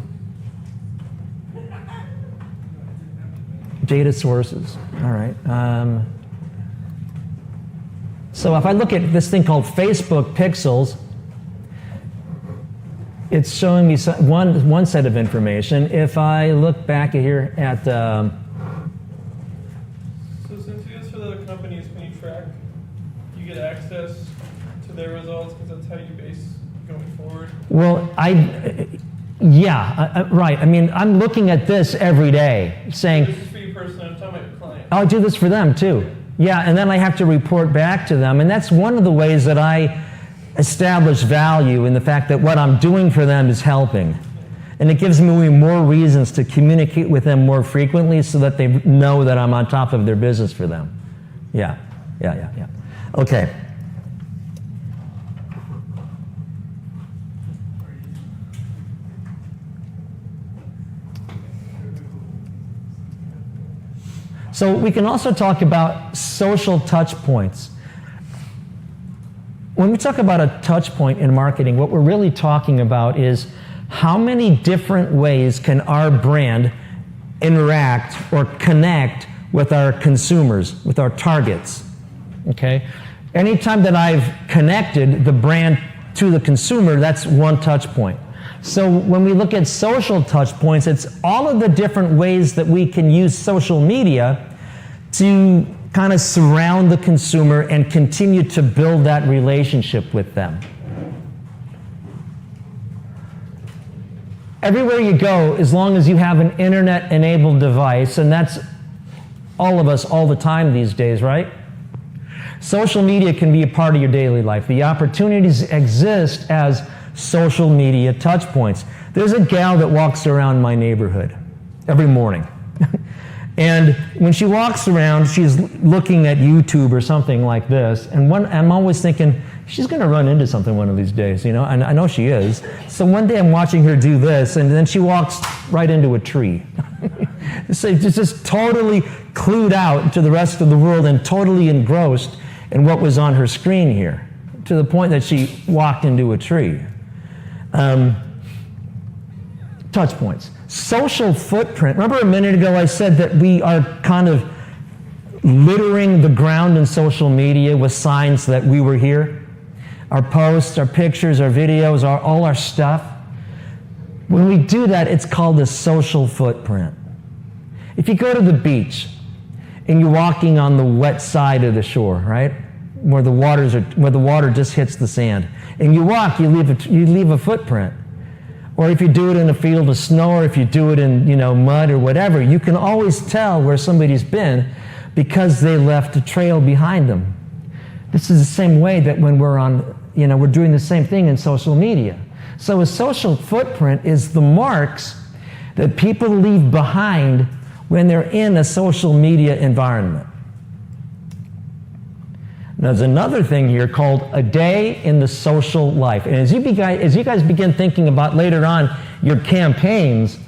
Data sources. All right. So if I look at this thing called Facebook Pixels, it's showing me one set of information. If I look back here at... So since you use for the other companies, can you track, you get access to their results because that's how you base going forward? Well, right. I mean, I'm looking at this every day saying... This is for you personally, I'm talking about your client. I'll do this for them too. Yeah, and then I have to report back to them. And that's one of the ways that I establish value in the fact that what I'm doing for them is helping. And it gives me more reasons to communicate with them more frequently so that they know that I'm on top of their business for them. Yeah. Okay. So we can also talk about social touch points. When we talk about a touch point in marketing, what we're really talking about is how many different ways can our brand interact or connect with our consumers, with our targets, okay? Anytime that I've connected the brand to the consumer, that's one touch point. So when we look at social touch points, it's all of the different ways that we can use social media to kind of surround the consumer and continue to build that relationship with them. Everywhere you go, as long as you have an internet-enabled device, and that's all of us all the time these days, right? Social media can be a part of your daily life. The opportunities exist as social media touch points. There's a gal that walks around my neighborhood every morning. And when she walks around, she's looking at YouTube or something like this. And I'm always thinking, she's going to run into something one of these days, you know? And I know she is. So one day I'm watching her do this, and then she walks right into a tree. So just totally clued out to the rest of the world and totally engrossed in what was on her screen here, to the point that she walked into a tree. Touch points. Social footprint. Remember a minute ago I said that we are kind of littering the ground in social media with signs that we were here? Our posts, our pictures, our videos, all our stuff. When we do that, it's called a social footprint. If you go to the beach and you're walking on the wet side of the shore, right? Where the water just hits the sand. And you walk, you leave a footprint. Or if you do it in a field of snow, or if you do it in, mud or whatever, you can always tell where somebody's been because they left a trail behind them. This is the same way that when we're doing the same thing in social media. So a social footprint is the marks that people leave behind when they're in a social media environment. Now, there's another thing here called a day in the social life. And as you guys begin thinking about later on your campaigns,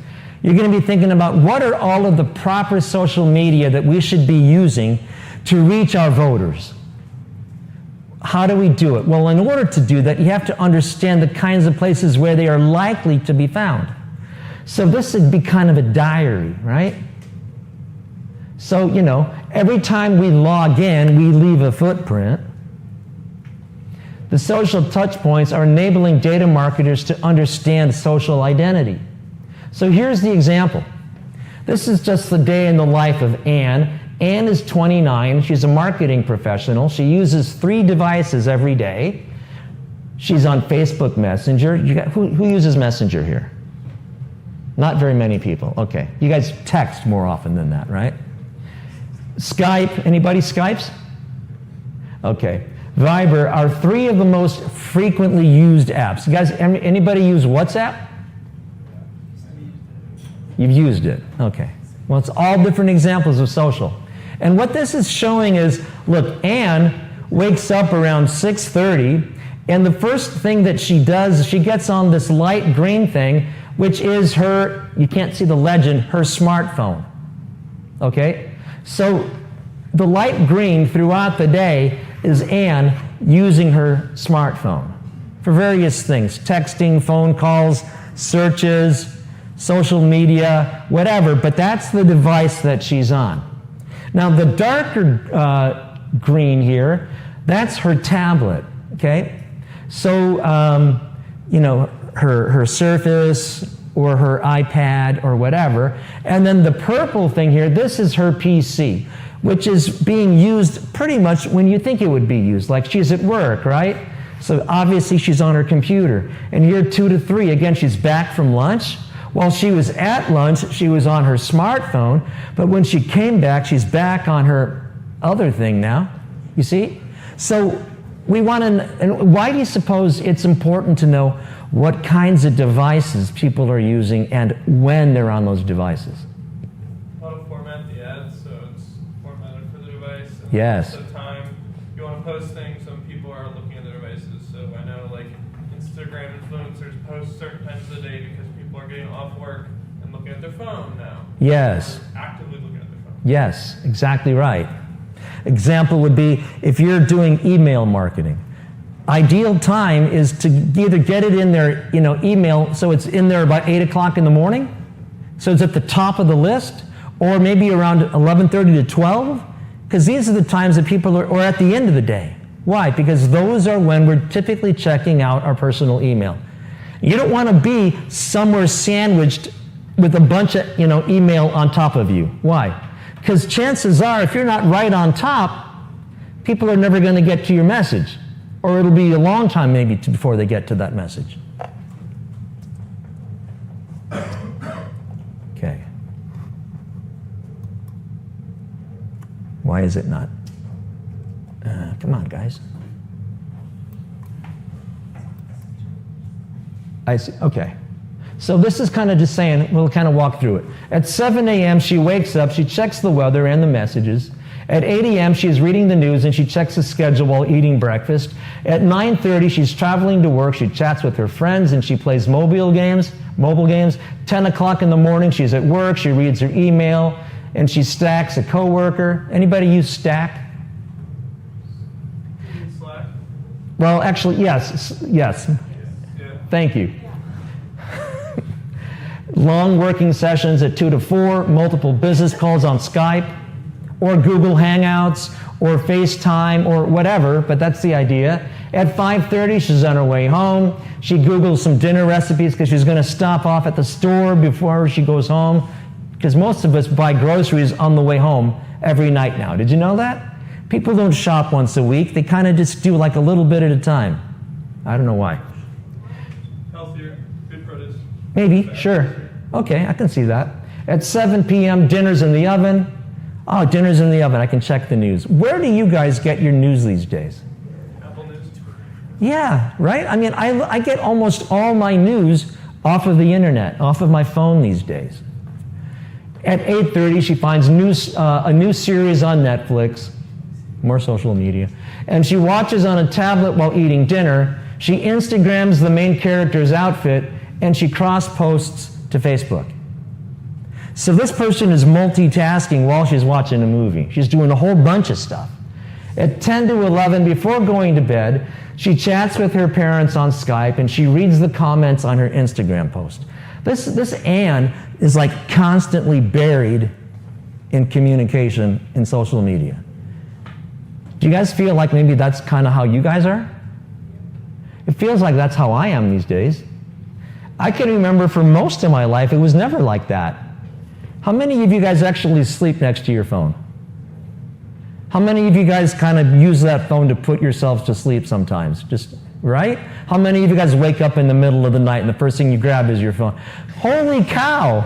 you're going to be thinking about what are all of the proper social media that we should be using to reach our voters. How do we do it? Well, in order to do that, you have to understand the kinds of places where they are likely to be found. So this would be kind of a diary, right? So, every time we log in, we leave a footprint. The social touch points are enabling data marketers to understand social identity. So here's the example. This is just the day in the life of Anne. Anne is 29. She's a marketing professional. She uses 3 devices every day. She's on Facebook Messenger. Who uses Messenger here? Not very many people. Okay. You guys text more often than that, right? Skype. Anybody Skypes? Okay. Viber are 3 of the most frequently used apps. You guys, anybody use WhatsApp? You've used it. Okay. Well, it's all different examples of social. And what this is showing is, look, Anne wakes up around 6:30 And the first thing that she does, she gets on this light green thing, which is her, you can't see the legend, her smartphone. Okay? So the light green throughout the day is Anne using her smartphone for various things, texting, phone calls, searches, social media, whatever, but that's the device that she's on. Now the darker green here, that's her tablet, okay? So, her Surface or her iPad or whatever, and then the purple thing here, this is her PC, which is being used pretty much when you think it would be used, like she's at work, right? So obviously she's on her computer. And here 2 to 3, again, she's back from lunch. While she was at lunch, she was on her smartphone, but when she came back, she's back on her other thing now. You see? So we want to, and why do you suppose it's important to know what kinds of devices people are using and when they're on those devices? How to format the ads so it's formatted for the device. And Yes. the time you want to post things, some people are looking at the devices. So I know like Instagram influencers post certain times of the day because people are getting off work and looking at their phone now. Yes. They're actively looking at their phone. Yes, exactly right. Example would be if you're doing email marketing. Ideal time is to either get it in their email so it's in there about 8 o'clock in the morning, so it's at the top of the list, or maybe around 11:30 to 12, because these are the times that people are, or at the end of the day. Why? Because those are when we're typically checking out our personal email. You don't want to be somewhere sandwiched with a bunch of email on top of you. Why? Because chances are, if you're not right on top, people are never going to get to your message. Or it'll be a long time maybe before they get to that message. Okay. Why is it not? Come on, guys. I see. Okay. So this is kind of just saying, we'll kind of walk through it. At 7 a.m., she wakes up, she checks the weather and the messages. At 8 a.m., she's reading the news and she checks the schedule while eating breakfast. At 9:30, she's traveling to work, she chats with her friends and she plays mobile games. 10 o'clock in the morning, she's at work, she reads her email and she stacks a coworker. Anybody use Stack? Slack. Well, actually, yes. Yeah. Thank you. Long working sessions at 2 to 4, multiple business calls on Skype, or Google Hangouts, or FaceTime, or whatever, but that's the idea. At 5:30, she's on her way home. She Googles some dinner recipes because she's going to stop off at the store before she goes home, because most of us buy groceries on the way home every night now. Did you know that? People don't shop once a week. They kind of just do like a little bit at a time. I don't know why. Healthier, good produce. Maybe, sure. Okay, I can see that. At 7 p.m., dinner's in the oven. Oh, dinner's in the oven. I can check the news. Where do you guys get your news these days? Apple News. Yeah, right? I mean, I get almost all my news off of the internet, off of my phone these days. At 8:30, she finds a new series on Netflix, more social media, and she watches on a tablet while eating dinner. She Instagrams the main character's outfit, and she cross-posts to Facebook. So this person is multitasking while she's watching a movie. She's doing a whole bunch of stuff. At 10 to 11, before going to bed, she chats with her parents on Skype and she reads the comments on her Instagram post. This Anne is like constantly buried in communication in social media. Do you guys feel like maybe that's kind of how you guys are? It feels like that's how I am these days. I can remember for most of my life, it was never like that. How many of you guys actually sleep next to your phone? How many of you guys kind of use that phone to put yourselves to sleep sometimes? Just, right? How many of you guys wake up in the middle of the night and the first thing you grab is your phone? Holy cow!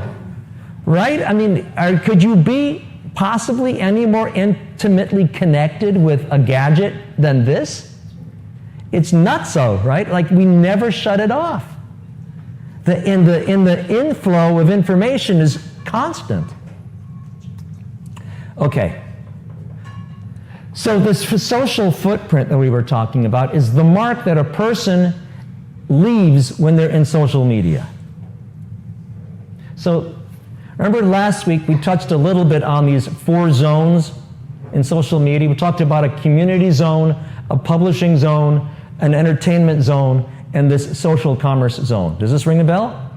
Right? I mean, could you be possibly any more intimately connected with a gadget than this? It's nutso, right? Like we never shut it off. The inflow of information is constant. Okay. So this social footprint that we were talking about is the mark that a person leaves when they're in social media. So remember last week we touched a little bit on these 4 zones in social media. We talked about a community zone, a publishing zone, an entertainment zone, and this social commerce zone. Does this ring a bell?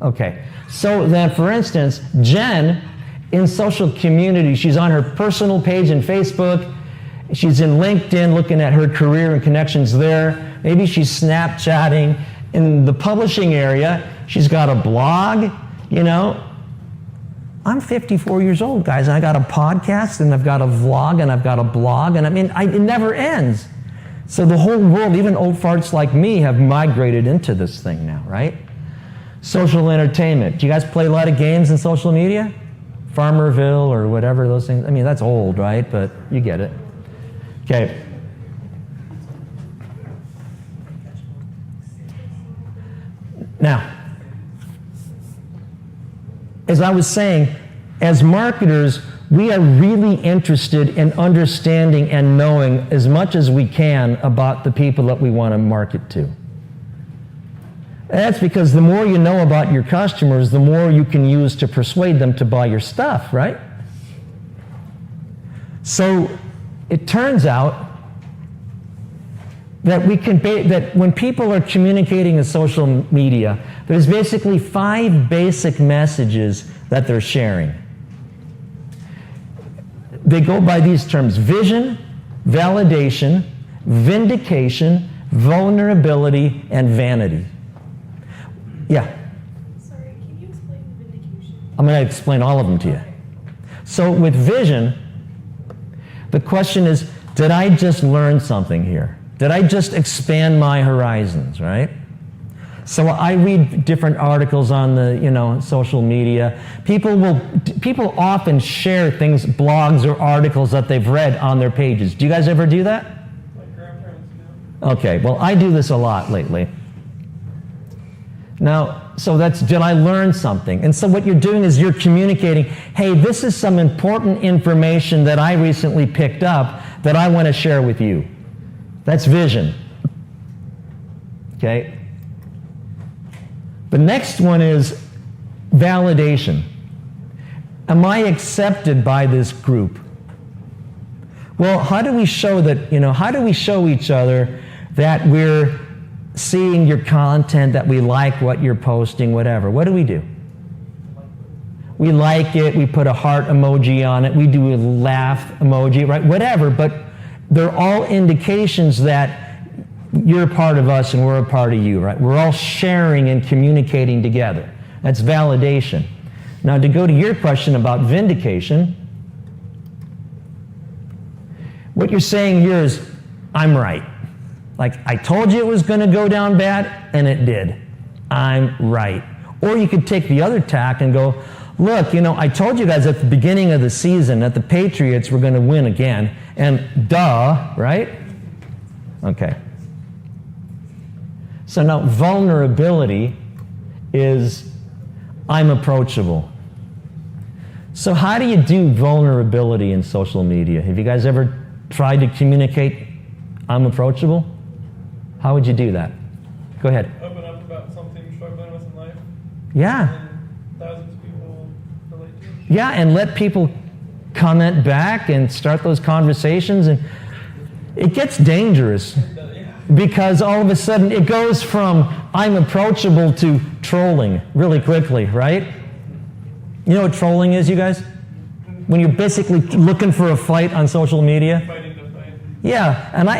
Okay. So then, for instance, Jen, in social community, she's on her personal page in Facebook. She's in LinkedIn looking at her career and connections there. Maybe she's Snapchatting. In the publishing area, she's got a blog, you know. I'm 54 years old, guys, and I got a podcast, and I've got a vlog, and I've got a blog, and I mean, it never ends. So the whole world, even old farts like me, have migrated into this thing now, right? Social entertainment. Do you guys play a lot of games in social media? Farmerville or whatever, those things. I mean, that's old, right? But you get it. Okay. Now, as I was saying, as marketers, we are really interested in understanding and knowing as much as we can about the people that we want to market to. And that's because the more you know about your customers, the more you can use to persuade them to buy your stuff, right? So it turns out that that when people are communicating in social media, there's basically 5 basic messages that they're sharing. They go by these terms: vision, validation, vindication, vulnerability, and vanity. Yeah? Sorry, can you explain vindication? I'm going to explain all of them to you. So with vision, the question is, did I just learn something here? Did I just expand my horizons, right? So I read different articles on the, social media. People often share things, blogs or articles that they've read on their pages. Do you guys ever do that? My grandparents do. Okay, well, I do this a lot lately. Now, so that's, did I learn something? And so what you're doing is you're communicating, hey, this is some important information that I recently picked up that I want to share with you. That's vision. Okay? The next one is validation. Am I accepted by this group? Well, how do we show that, how do we show each other that we're seeing your content, that we like what you're posting, whatever? What do? We like it, we put a heart emoji on it, we do a laugh emoji, right? Whatever, but they're all indications that you're a part of us and we're a part of you, right? We're all sharing and communicating together. That's validation. Now, to go to your question about vindication, what you're saying here is, I'm right. Like, I told you it was going to go down bad, and it did. I'm right. Or you could take the other tack and go, look, I told you guys at the beginning of the season that the Patriots were going to win again, and duh, right? Okay. So now vulnerability is, I'm approachable. So how do you do vulnerability in social media? Have you guys ever tried to communicate, I'm approachable? How would you do that? Go ahead. Open up about something you're struggling with in life. Yeah. And thousands of people relate to it. Yeah, and let people comment back and start those conversations. And it gets dangerous because all of a sudden it goes from I'm approachable to trolling really quickly, right? You know what trolling is, you guys? When you're basically looking for a fight on social media. Fighting to fight. Yeah, and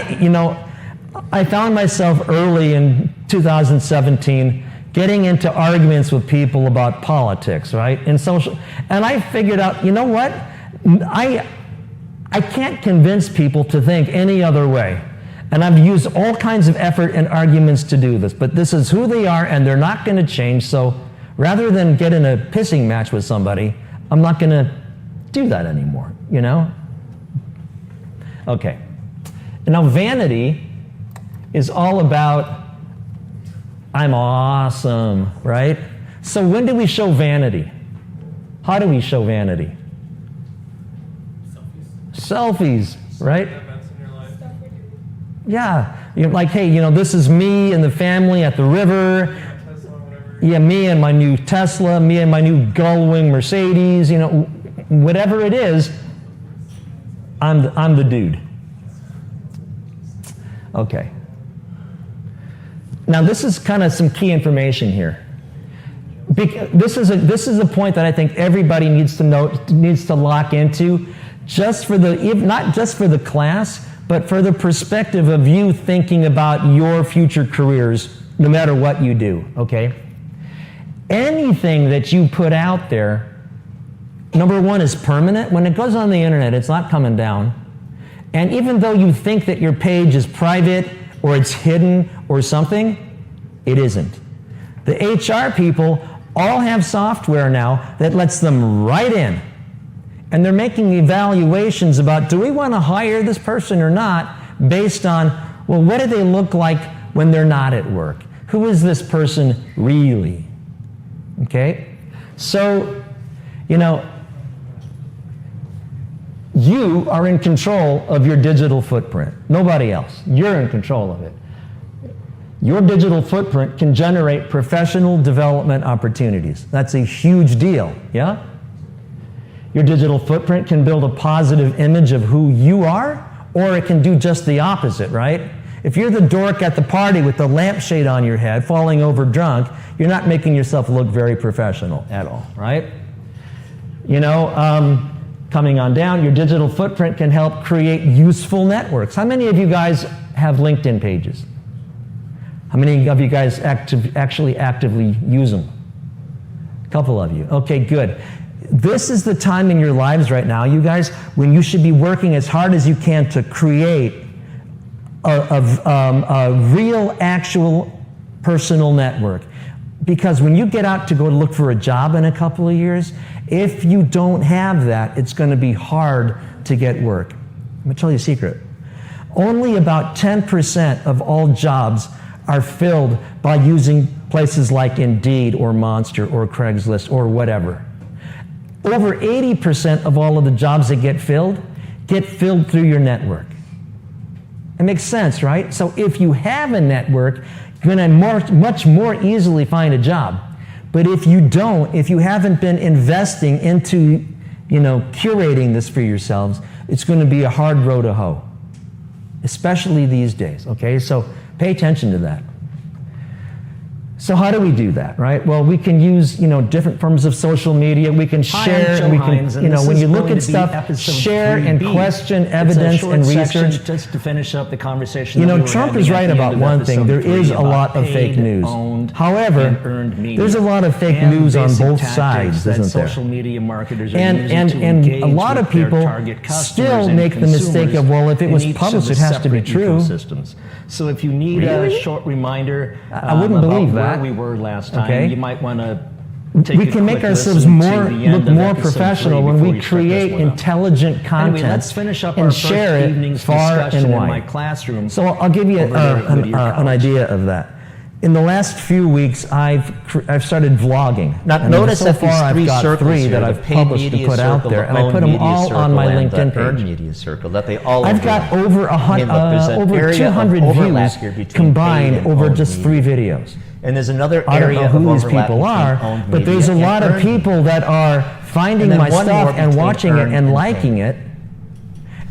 I found myself early in 2017 getting into arguments with people about politics, right? And I figured out, you know what? I can't convince people to think any other way. And I've used all kinds of effort and arguments to do this, but this is who they are and they're not going to change. So rather than get in a pissing match with somebody, I'm not going to do that anymore, Okay. And now vanity is all about I'm awesome, right? So when do we show vanity? How do we show vanity? Selfies. right? Events in your life. Stuff we're doing. Yeah, you're like, hey, this is me and the family at the river. Tesla, whatever. Yeah, me and my new Tesla, me and my new gull-wing Mercedes, whatever it is, I'm the dude. Okay. Now this is kind of some key information here. This is a point that I think everybody needs to lock into, not just for the class, but for the perspective of you thinking about your future careers, no matter what you do. Okay. Anything that you put out there, number one, is permanent. When it goes on the internet, it's not coming down. And even though you think that your page is private or it's hidden or something, it isn't. The HR people all have software now that lets them write in. And they're making evaluations about, do we want to hire this person or not, based on, well, what do they look like when they're not at work? Who is this person really? Okay? So, you are in control of your digital footprint. Nobody else. You're in control of it. Your digital footprint can generate professional development opportunities. That's a huge deal, yeah? Your digital footprint can build a positive image of who you are, or it can do just the opposite, right? If you're the dork at the party with the lampshade on your head, falling over drunk, you're not making yourself look very professional at all, right? Coming on down, your digital footprint can help create useful networks. How many of you guys have LinkedIn pages? How many of you guys actually actively use them? A couple of you. Okay, good. This is the time in your lives right now, you guys, when you should be working as hard as you can to create a real, actual personal network. Because when you get out to go look for a job in a couple of years, if you don't have that, it's going to be hard to get work. I'm going to tell you a secret. Only about 10% of all jobs are filled by using places like Indeed or Monster or Craigslist or whatever. Over 80% of all of the jobs that get filled through your network. It makes sense, right? So if you have a network, you're going to much more easily find a job. But if you don't, if you haven't been investing into, curating this for yourselves, it's going to be a hard row to hoe, especially these days, okay? So pay attention to that. So how do we do that, right? Well, we can use, different forms of social media. We can share, I'm Joe we Hines, can, and this when is you look going at to be stuff, episode share and 3B. question It's evidence a short and section research. just to finish up the conversation. that we were Trump having is at right the end about of one thing. episode There 3 is a about lot of fake paid, news. owned, However, and earned media, there's a lot of fake and news on basic both tactics sides, that isn't there? social media marketers are And using to engage a lot of with their people target customers still and make the mistake consumers of, well, if it in was each of published, the it has to be separate true. ecosystems. So if you need Really? a short reminder I wouldn't about believe where that. we were last time, Okay. you might want to We can make ourselves look more professional when we create intelligent content Anyway, let's finish up and our share first it evening's far discussion and in my wide. classroom. So I'll give you over there at Whittier an College. idea of that. In the last few weeks, I've started vlogging. Now, And notice so that these far three I've got circles 3 here, that the I've paid published and media put out circle, there, the and I owned put them media all on circle, my and LinkedIn the earned page. media circle, that they all I've got over I mean, look, there's an over area of 200 overlap views here between combined paid and over owned just media. 3 videos. And there's another I don't area know of who these overlap people between are, owned but there's a media lot and of earned media. people that are finding And then my one more stuff and between watching it earned and and liking paid. it.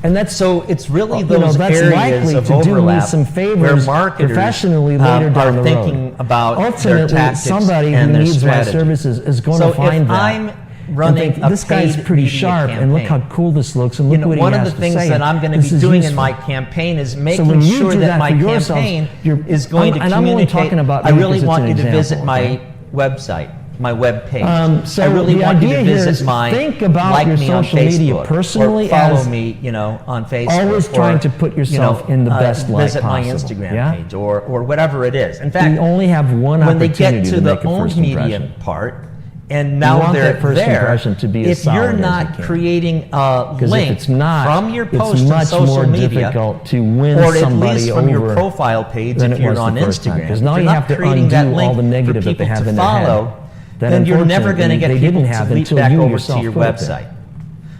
And that's So it's really you know, those that's areas likely of to do me overlap some where favors marketers professionally later down are the road. thinking about their Ultimately, tactics somebody who and their needs my strategy. services is going So to find if that. I'm and running think, a this guy's paid pretty media sharp, and look how campaign, cool this looks, and look what he one of has the to things say. that I'm going to This be is doing in useful. my campaign is So making when you sure do that my for yourselves, campaign you're- is going to and I'm only communicate. talking about I me really because it's want an you to example, visit my okay? website, my web page. So I really the want you idea to here visit is my think about like your me on social media Facebook, personally or follow as me, on Facebook. always trying or, to put yourself in the best light visit my possible, Instagram yeah? page or whatever it is. In fact, You only have one when they opportunity get to to the make a owned first media impression. part, and now want they're that first there, impression to be as if you're solid as not it can. creating a Because link if it's not, from your it's post on much social more media, difficult to win or at somebody least from your over profile page than if it you're was on the first time. Instagram. Because If now you're you not have to creating that undo all link the negative for that they people have to in their follow, head. That then you're never unfortunately going to get they people didn't have to leap until back you over to yourself your put it there. website.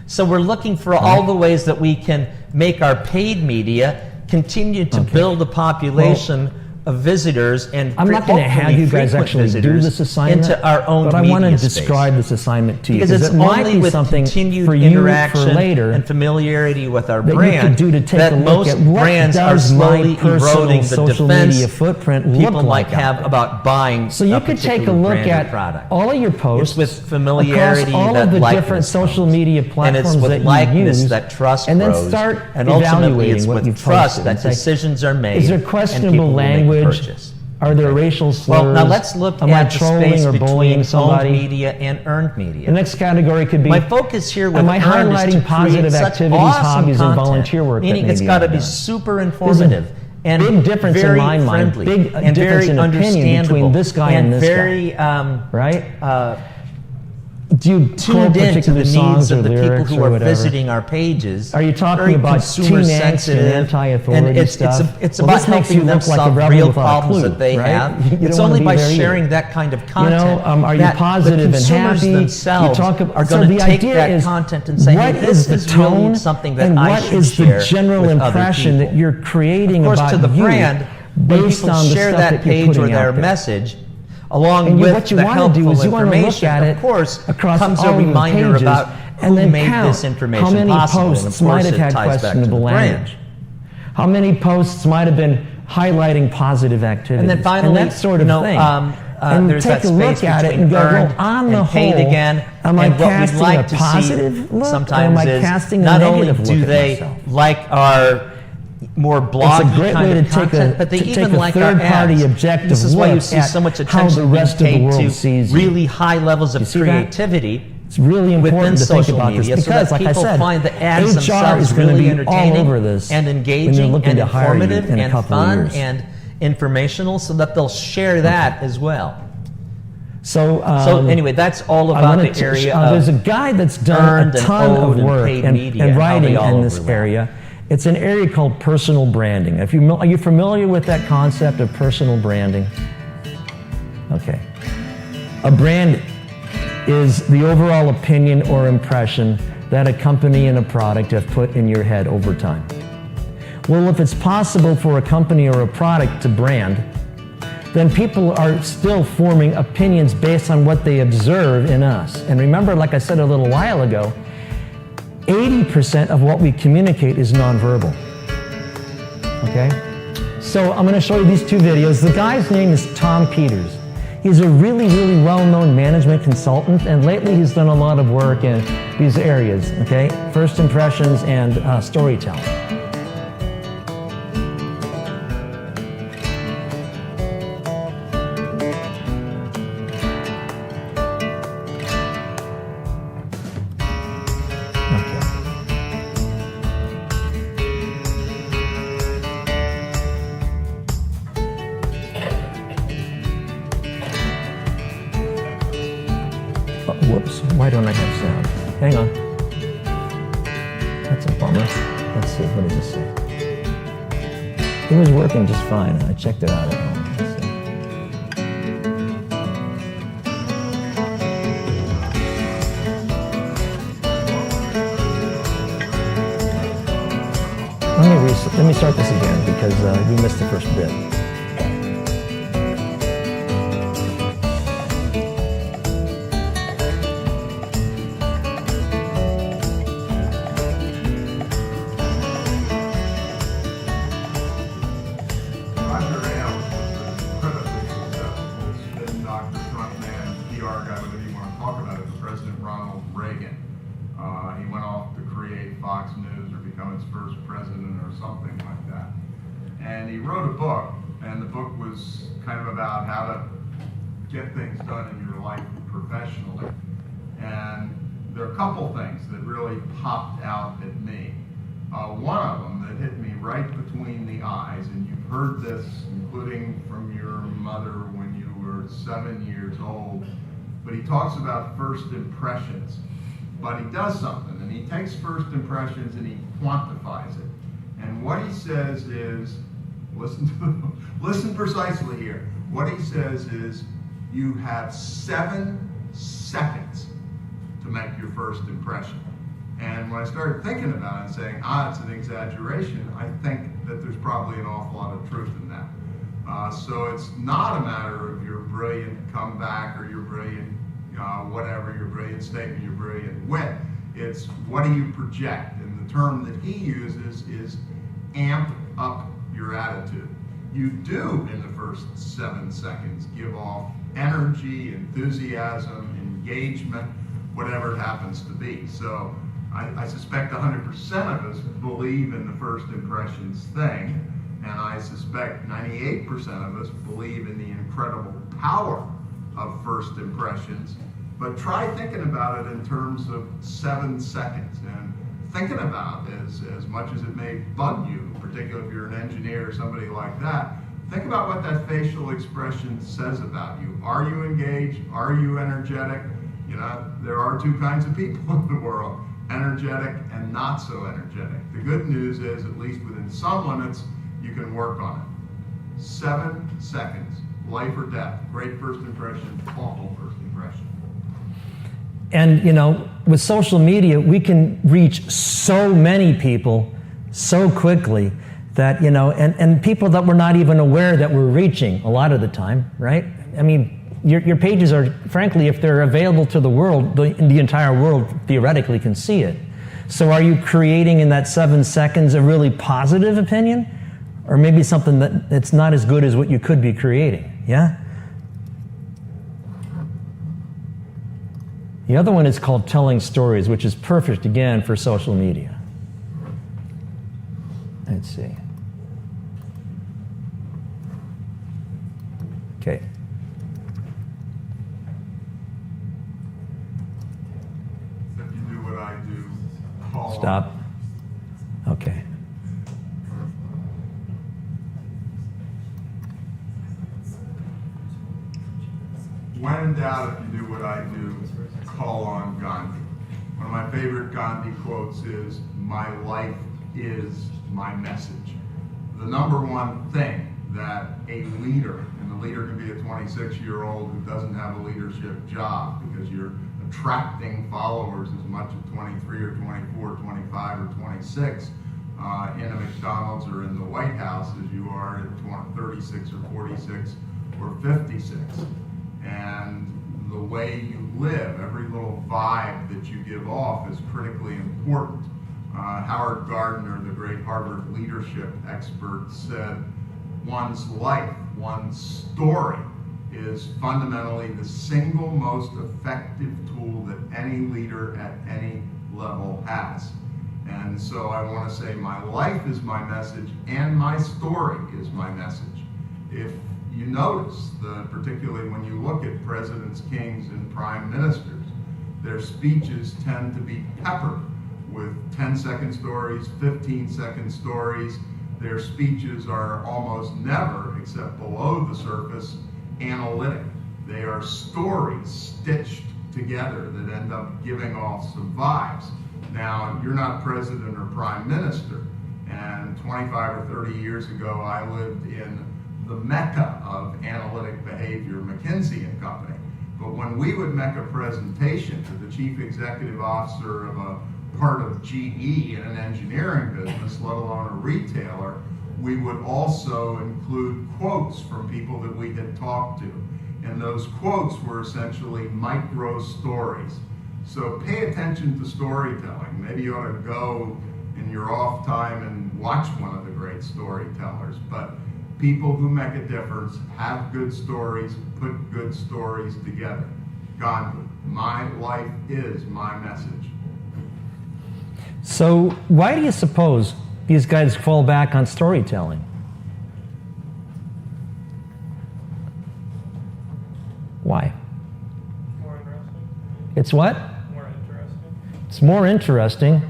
So we're looking for all the ways that we can make our paid media continue to build a population of visitors and I'm not going to have you guys actually do this assignment into our own but I media want to space. describe this assignment to you Because it's it might only be with something continued for you interaction for later and familiarity with our that brand you could do to take that a look most at what brands are does slowly my personal eroding the social defense media footprint people look like might have about buying so you a could take a particular look brand or at product. all of your posts It's with familiarity across all that of the likeness different social comes. media And platforms it's with that likeness you use, that trust and then grows. start And ultimately it's evaluating what with you've trust posted that and say, decisions are made is there and people questionable will make language? purchase. Are there racial slurs? Well, now let's look Am I at the trolling space or between bullying somebody? owned media and earned media. The next category could be, My focus here with am I earned is to highlighting positive create such activities, awesome hobbies, and content, volunteer work that meaning it's maybe got to I've be done? super informative and big difference in very my mind, friendly big and difference very in opinion understandable between this guy and this very, guy, right? Do you quote tuned into particular the needs songs or of the people lyrics who or are whatever? visiting our pages. Are you talking very about consumer teen angst and sensitive, anti-authority and it's stuff? It's Well, about this makes helping you them look like a solve rebel real without a problems clue, that they right? have. You It's don't only wanna by be there sharing either. that kind of You content know, are you that positive the and consumers happy? themselves are are so going the to take idea that is, content and say, what hey, is this the is tone really something that and I what should is share the general with other impression that people. you're creating Of course, about to the you brand, when based people on the share stuff that that you're page or putting their out there? message, along And with what you the want to do helpful is you want to look information, at it of course, across comes all a of the reminder pages about and who then made count this information how many possible. And of posts course, might have it had ties back to the questionable brand. language. How many posts might have been highlighting positive activities. And then finally, and that sort of thing. And there's take that a look space at it between and go, earned well, on the and paid whole, again. am I And what we'd casting like a to see positive look, or sometimes am I is casting a not only negative do look at they myself? like our more bloggy great kind way of to take content, a- but they to take even a like our third-party ads. objective This is why you look see at so much how attention the rest of being the paid world to sees you. really high levels of see that? creativity. It's really within important to think social about media this so because, that like I people said, find the ads HR themselves is going to really be entertaining all over this and when engaging they're looking and to hire you informative in a and couple of fun years. and informational, so that they'll share that as well. So anyway, that's all I about wanted the to- area there's a of guy that's done earned a and ton owed of and work paid and media and how writing they all in this overlap. area. It's an area called personal branding. Are you familiar with that concept of personal branding? Okay. A brand is the overall opinion or impression that a company and a product have put in your head over time. Well, if it's possible for a company or a product to brand, then people are still forming opinions based on what they observe in us. And remember, like I said a little while ago, 80% of what we communicate is nonverbal. Okay? So I'm going to show you these two videos. The guy's name is Tom Peters. He's a really, really well-known management consultant, and lately he's done a lot of work in these areas, okay? First impressions and storytelling. Whoops, why don't I have sound? Hang on. That's a bummer. Let's see, what does it say? It was working just fine. I checked it out at home. Let's see. Let me start this again because we missed the first bit. Fox News or become its first president or something like that. And he wrote a book, and the book was kind of about how to get things done in your life professionally. And there are a couple things that really popped out at me. One of them that hit me right between the eyes, and you've heard this including from your mother when you were 7 years old, but he talks about first impressions. But he does something, and he takes first impressions and he quantifies it. And what he says is, listen precisely here. What he says is, you have 7 seconds to make your first impression. And when I started thinking about it and saying, it's an exaggeration, I think that there's probably an awful lot of truth in that. So it's not a matter of your brilliant comeback or your brilliant whatever, your brilliant statement, your brilliant wit. It's what do you project? And the term that he uses is amp up your attitude. You do, in the first 7 seconds, give off energy, enthusiasm, engagement, whatever it happens to be. So I suspect 100% of us believe in the first impressions thing, and I suspect 98% of us believe in the incredible power of first impressions. But try thinking about it in terms of 7 seconds, and thinking about as much as it may bug you, particularly if you're an engineer or somebody like that, think about what that facial expression says about you. Are you engaged? Are you energetic? You know, there are two kinds of people in the world, energetic and not so energetic. The good news is, at least within some limits, you can work on it. 7 seconds, life or death, great first impression, awful first impression. And, you know, with social media, we can reach so many people so quickly that, you know, and people that we're not even aware that we're reaching a lot of the time, right? I mean, your pages are, frankly, if they're available to the world, the entire world theoretically can see it. So are you creating in that 7 seconds a really positive opinion? Or maybe something that it's not as good as what you could be creating, yeah? The other one is called telling stories, which is perfect, again, for social media. Let's see. Okay. If you do what I do, call Stop. Okay. When in doubt, if you do what I do, call on Gandhi. One of my favorite Gandhi quotes is, "My life is my message." The number one thing that a leader, and the leader can be a 26-year-old who doesn't have a leadership job, because you're attracting followers as much at 23 or 24, 25 or 26 in a McDonald's or in the White House as you are at 36 or 46 or 56. And the way you live, every little vibe that you give off is critically important. Howard Gardner, the great Harvard leadership expert, said one's life, one's story is fundamentally the single most effective tool that any leader at any level has. And so I want to say my life is my message and my story is my message. If you notice, particularly when you look at presidents, kings, and prime ministers, their speeches tend to be peppered with 10-second stories, 15-second stories. Their speeches are almost never, except below the surface, analytic. They are stories stitched together that end up giving off some vibes. Now, you're not president or prime minister, and 25 or 30 years ago, I lived in the mecca of analytic behavior, McKinsey and Company. But when we would make a presentation to the chief executive officer of a part of GE in an engineering business, let alone a retailer, we would also include quotes from people that we had talked to. And those quotes were essentially micro stories. So pay attention to storytelling. Maybe you ought to go in your off time and watch one of the great storytellers. But people who make a difference have good stories, put good stories together. Gandhi, my life is my message. So why do you suppose these guys fall back on storytelling? Why? More interesting. It's what? More interesting. It's more interesting.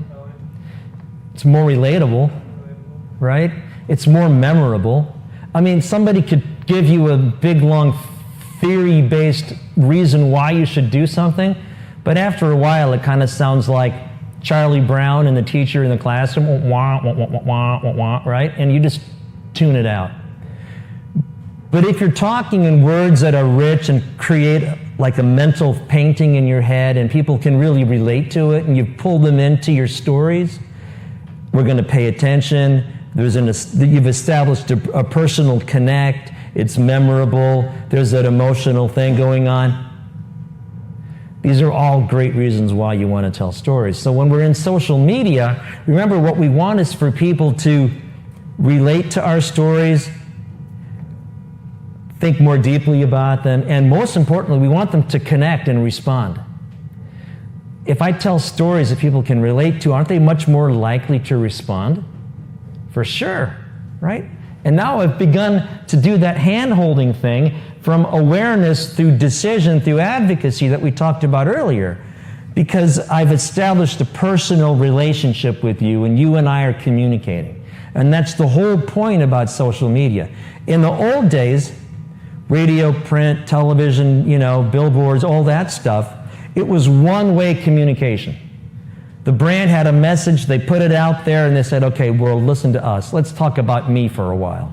It's more relatable, right? It's more memorable. I mean, somebody could give you a big, long, theory-based reason why you should do something, but after a while, it kind of sounds like Charlie Brown and the teacher in the classroom, wah, wah, wah, wah, wah, wah, right? And you just tune it out. But if you're talking in words that are rich and create like a mental painting in your head and people can really relate to it and you've pulled them into your stories, we're going to pay attention. You've established a personal connect. It's memorable. There's that emotional thing going on. These are all great reasons why you want to tell stories. So when we're in social media, remember what we want is for people to relate to our stories, think more deeply about them, and most importantly, we want them to connect and respond. If I tell stories that people can relate to, aren't they much more likely to respond? For sure, right? And now I've begun to do that hand-holding thing from awareness through decision, through advocacy that we talked about earlier, because I've established a personal relationship with you and you and I are communicating. And that's the whole point about social media. In the old days, radio, print, television, billboards, all that stuff, it was one-way communication. The brand had a message, they put it out there, and they said, okay, world, listen to us. Let's talk about me for a while.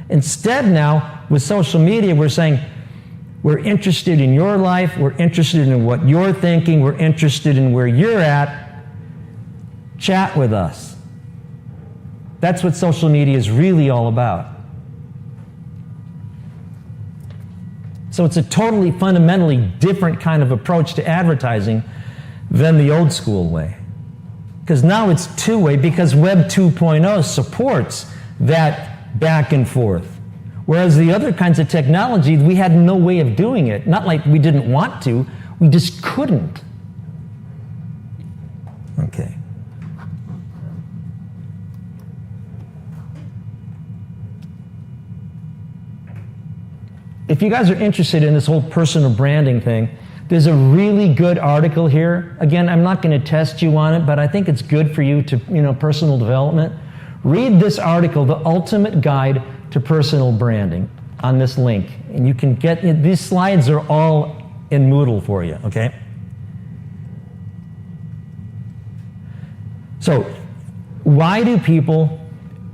Instead now, with social media, we're saying, we're interested in your life, we're interested in what you're thinking, we're interested in where you're at. Chat with us. That's what social media is really all about. So it's a totally fundamentally different kind of approach to advertising than the old school way. Because now it's two-way, because Web 2.0 supports that back and forth. Whereas the other kinds of technology, we had no way of doing it. Not like we didn't want to, we just couldn't. Okay. If you guys are interested in this whole personal branding thing, there's a really good article here. Again, I'm not going to test you on it, but I think it's good for you to, personal development. Read this article, The Ultimate Guide to Personal Branding, on this link. And you can get, these slides are all in Moodle for you, okay? So, why do people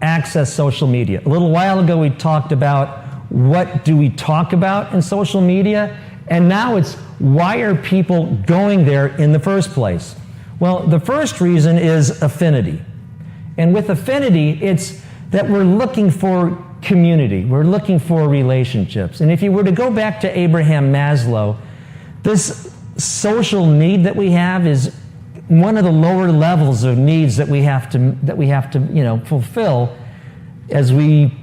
access social media? A little while ago we talked about what do we talk about in social media, and now it's why are people going there in the first place? Well, the first reason is affinity. And with affinity, it's that we're looking for community. We're looking for relationships. And if you were to go back to Abraham Maslow, this social need that we have is one of the lower levels of needs that we have to fulfill as we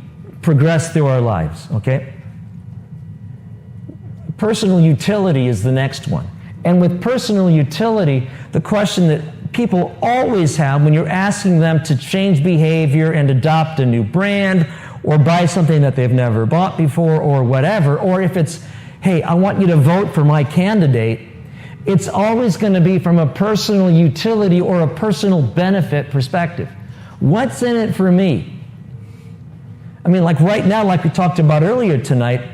progress through our lives, okay? Personal utility is the next one. And with personal utility, the question that people always have when you're asking them to change behavior and adopt a new brand or buy something that they've never bought before or whatever, or if it's, hey, I want you to vote for my candidate, it's always going to be from a personal utility or a personal benefit perspective. What's in it for me? I mean, like right now, like we talked about earlier tonight,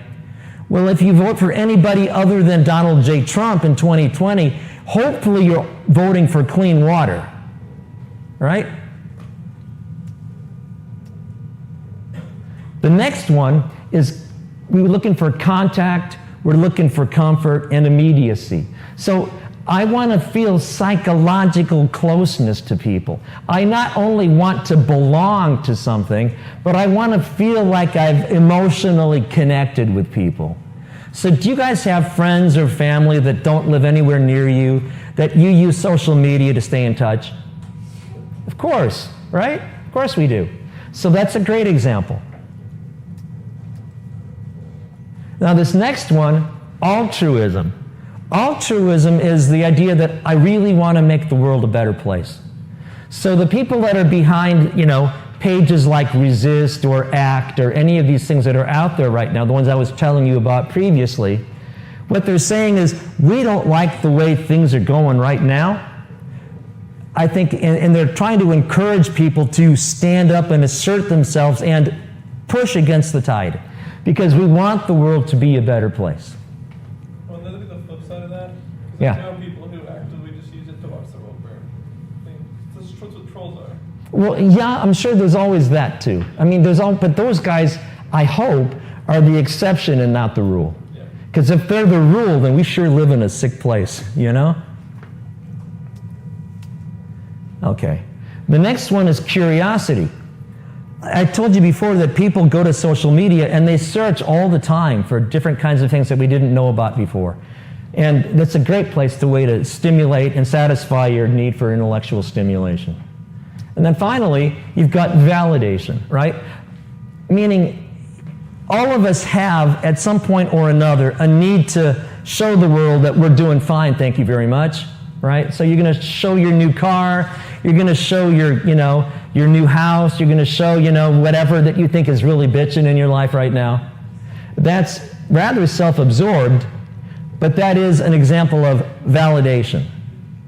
well, if you vote for anybody other than Donald J. Trump in 2020, hopefully you're voting for clean water, right? The next one is we're looking for contact, we're looking for comfort and immediacy. So I want to feel psychological closeness to people. I not only want to belong to something, but I want to feel like I've emotionally connected with people. So do you guys have friends or family that don't live anywhere near you, that you use social media to stay in touch? Of course, right? Of course we do. So that's a great example. Now this next one, altruism. Altruism is the idea that I really want to make the world a better place. So the people that are behind, pages like Resist or ACT or any of these things that are out there right now, the ones I was telling you about previously, what they're saying is, we don't like the way things are going right now. I think, and they're trying to encourage people to stand up and assert themselves and push against the tide, because we want the world to be a better place. Well, look at the flip side of that. Yeah. I know people who actively just use it to watch the world burn. That's what trolls are. Well, yeah, I'm sure there's always that too. I mean, but those guys, I hope, are the exception and not the rule. Yeah. Because if they're the rule, then we sure live in a sick place, you know? Okay. The next one is curiosity. I told you before that people go to social media and they search all the time for different kinds of things that we didn't know about before. And that's a great place to way to stimulate and satisfy your need for intellectual stimulation. And then finally, you've got validation, right? Meaning all of us have, at some point or another, a need to show the world that we're doing fine, thank you very much, right? So you're going to show your new car, you're going to show your, your new house, you're going to show, whatever that you think is really bitching in your life right now. That's rather self-absorbed, but that is an example of validation.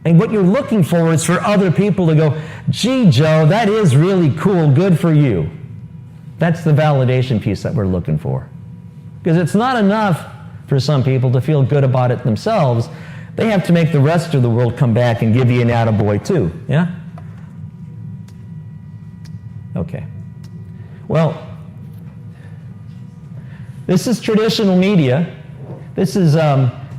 And what you're looking for is for other people to go, gee, Joe, that is really cool, good for you. That's the validation piece that we're looking for. Because it's not enough for some people to feel good about it themselves. They have to make the rest of the world come back and give you an attaboy too, yeah? Okay. Well, this is traditional media. This is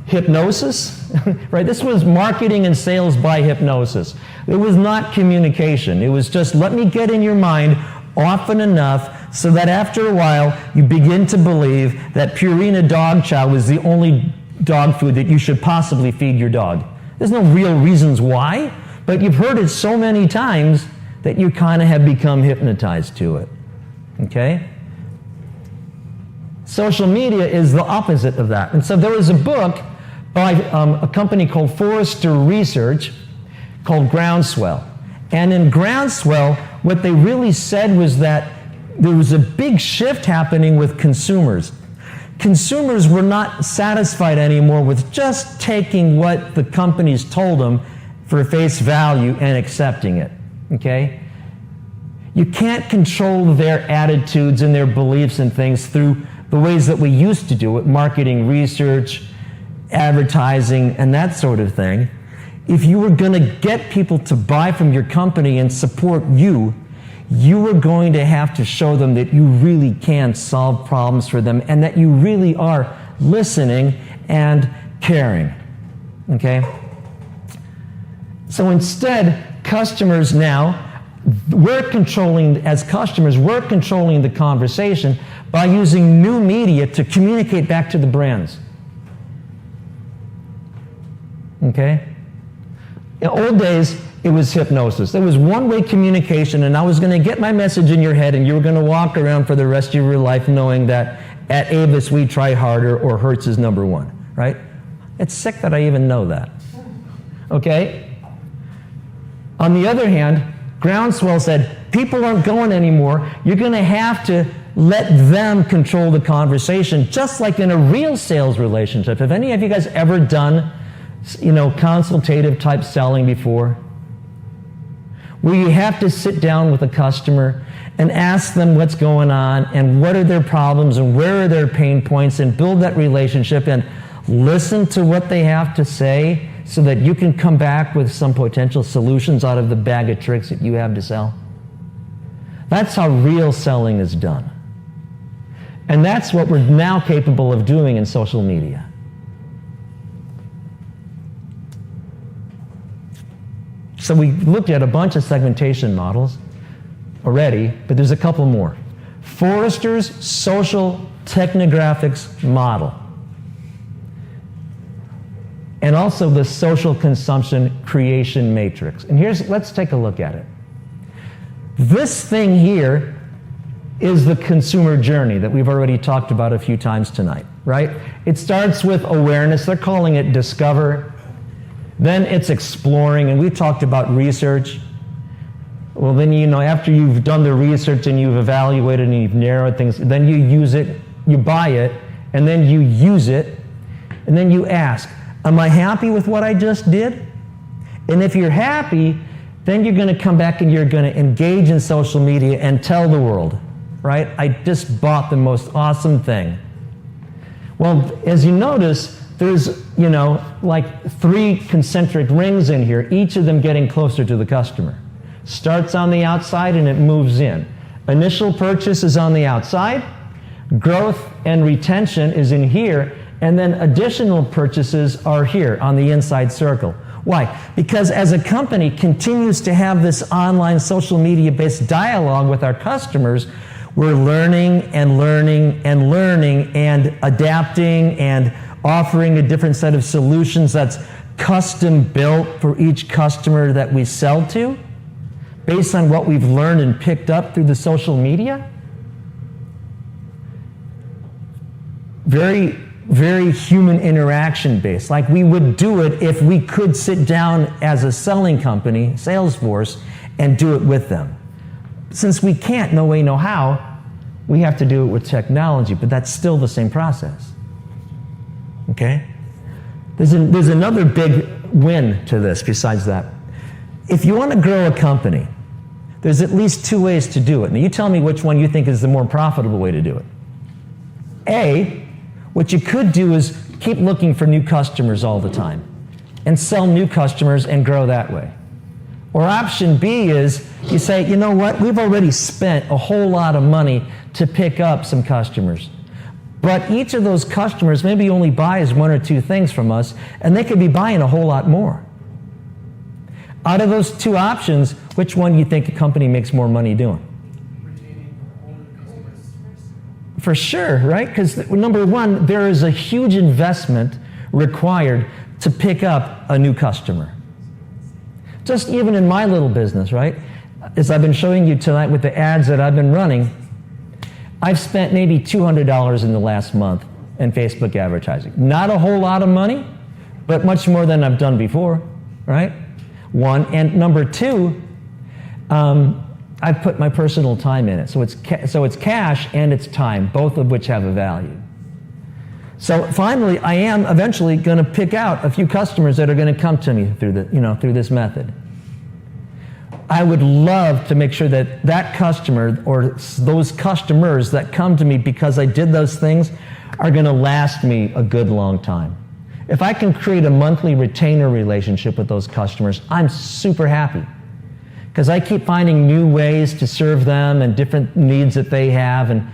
hypnosis, right? This was marketing and sales by hypnosis. It was not communication. It was just, let me get in your mind often enough so that after a while you begin to believe that Purina dog chow is the only dog food that you should possibly feed your dog. There's no real reasons why, but you've heard it so many times that you kind of have become hypnotized to it. Okay? Social media is the opposite of that. And so there was a book by a company called Forrester Research called Groundswell. And in Groundswell, what they really said was that there was a big shift happening with consumers. Consumers were not satisfied anymore with just taking what the companies told them for face value and accepting it, okay? You can't control their attitudes and their beliefs and things through the ways that we used to do it, marketing, research, advertising, and that sort of thing. If you were going to get people to buy from your company and support you, you were going to have to show them that you really can solve problems for them and that you really are listening and caring, okay? So instead, customers now, as customers, we're controlling the conversation by using new media to communicate back to the brands. Okay? In old days, it was hypnosis. There was one-way communication, and I was going to get my message in your head, and you were going to walk around for the rest of your life knowing that at Avis we try harder or Hertz is number one, right? It's sick that I even know that. Okay? On the other hand, Groundswell said, people aren't going anymore. You're going to have to let them control the conversation, just like in a real sales relationship. Have any of you guys ever done, consultative type selling before? Where you have to sit down with a customer and ask them what's going on and what are their problems and where are their pain points and build that relationship and listen to what they have to say so that you can come back with some potential solutions out of the bag of tricks that you have to sell. That's how real selling is done. And that's what we're now capable of doing in social media. So we looked at a bunch of segmentation models already, but there's a couple more. Forrester's social technographics model. And also the social consumption creation matrix. And let's take a look at it. This thing here is the consumer journey that we've already talked about a few times tonight, right? It starts with awareness. They're calling it discover. Then it's exploring, and we talked about research. Well, then, after you've done the research and you've evaluated and you've narrowed things, then you use it, you buy it, and then you use it, and then you ask, am I happy with what I just did? And if you're happy, then you're going to come back and you're going to engage in social media and tell the world, right? I just bought the most awesome thing. Well, as you notice, there's, like 3 concentric rings in here, each of them getting closer to the customer. Starts on the outside and it moves in. Initial purchase is on the outside. Growth and retention is in here. and then additional purchases are here on the inside circle. Why? Because as a company continues to have this online social media-based dialogue with our customers, we're learning and learning and learning and adapting and offering a different set of solutions that's custom built for each customer that we sell to based on what we've learned and picked up through the social media. Very, very human interaction based. Like we would do it if we could sit down as a selling company, sales force, and do it with them. Since we can't, no way, no how, we have to do it with technology, but that's still the same process. Okay? There's another big win to this besides that. If you want to grow a company, there's at least two ways to do it. Now you tell me which one you think is the more profitable way to do it. A, what you could do is keep looking for new customers all the time and sell new customers and grow that way. Or option B is you say, you know what, we've already spent a whole lot of money to pick up some customers. But each of those customers maybe only buys one or two things from us, and they could be buying a whole lot more. Out of those two options, which one do you think a company makes more money doing? Retaining older customers. For sure, right? Because number one, there is a huge investment required to pick up a new customer. Just even in my little business, right? As I've been showing you tonight with the ads that I've been running, I've spent maybe $200 in the last month in Facebook advertising. Not a whole lot of money, but much more than I've done before, right? One, and number two, I've put my personal time in it. So it's cash and it's time, both of which have a value. So finally, I am eventually going to pick out a few customers that are going to come to me through this method. I would love to make sure that that customer or those customers that come to me because I did those things are going to last me a good long time. If I can create a monthly retainer relationship with those customers, I'm super happy because I keep finding new ways to serve them and different needs that they have. And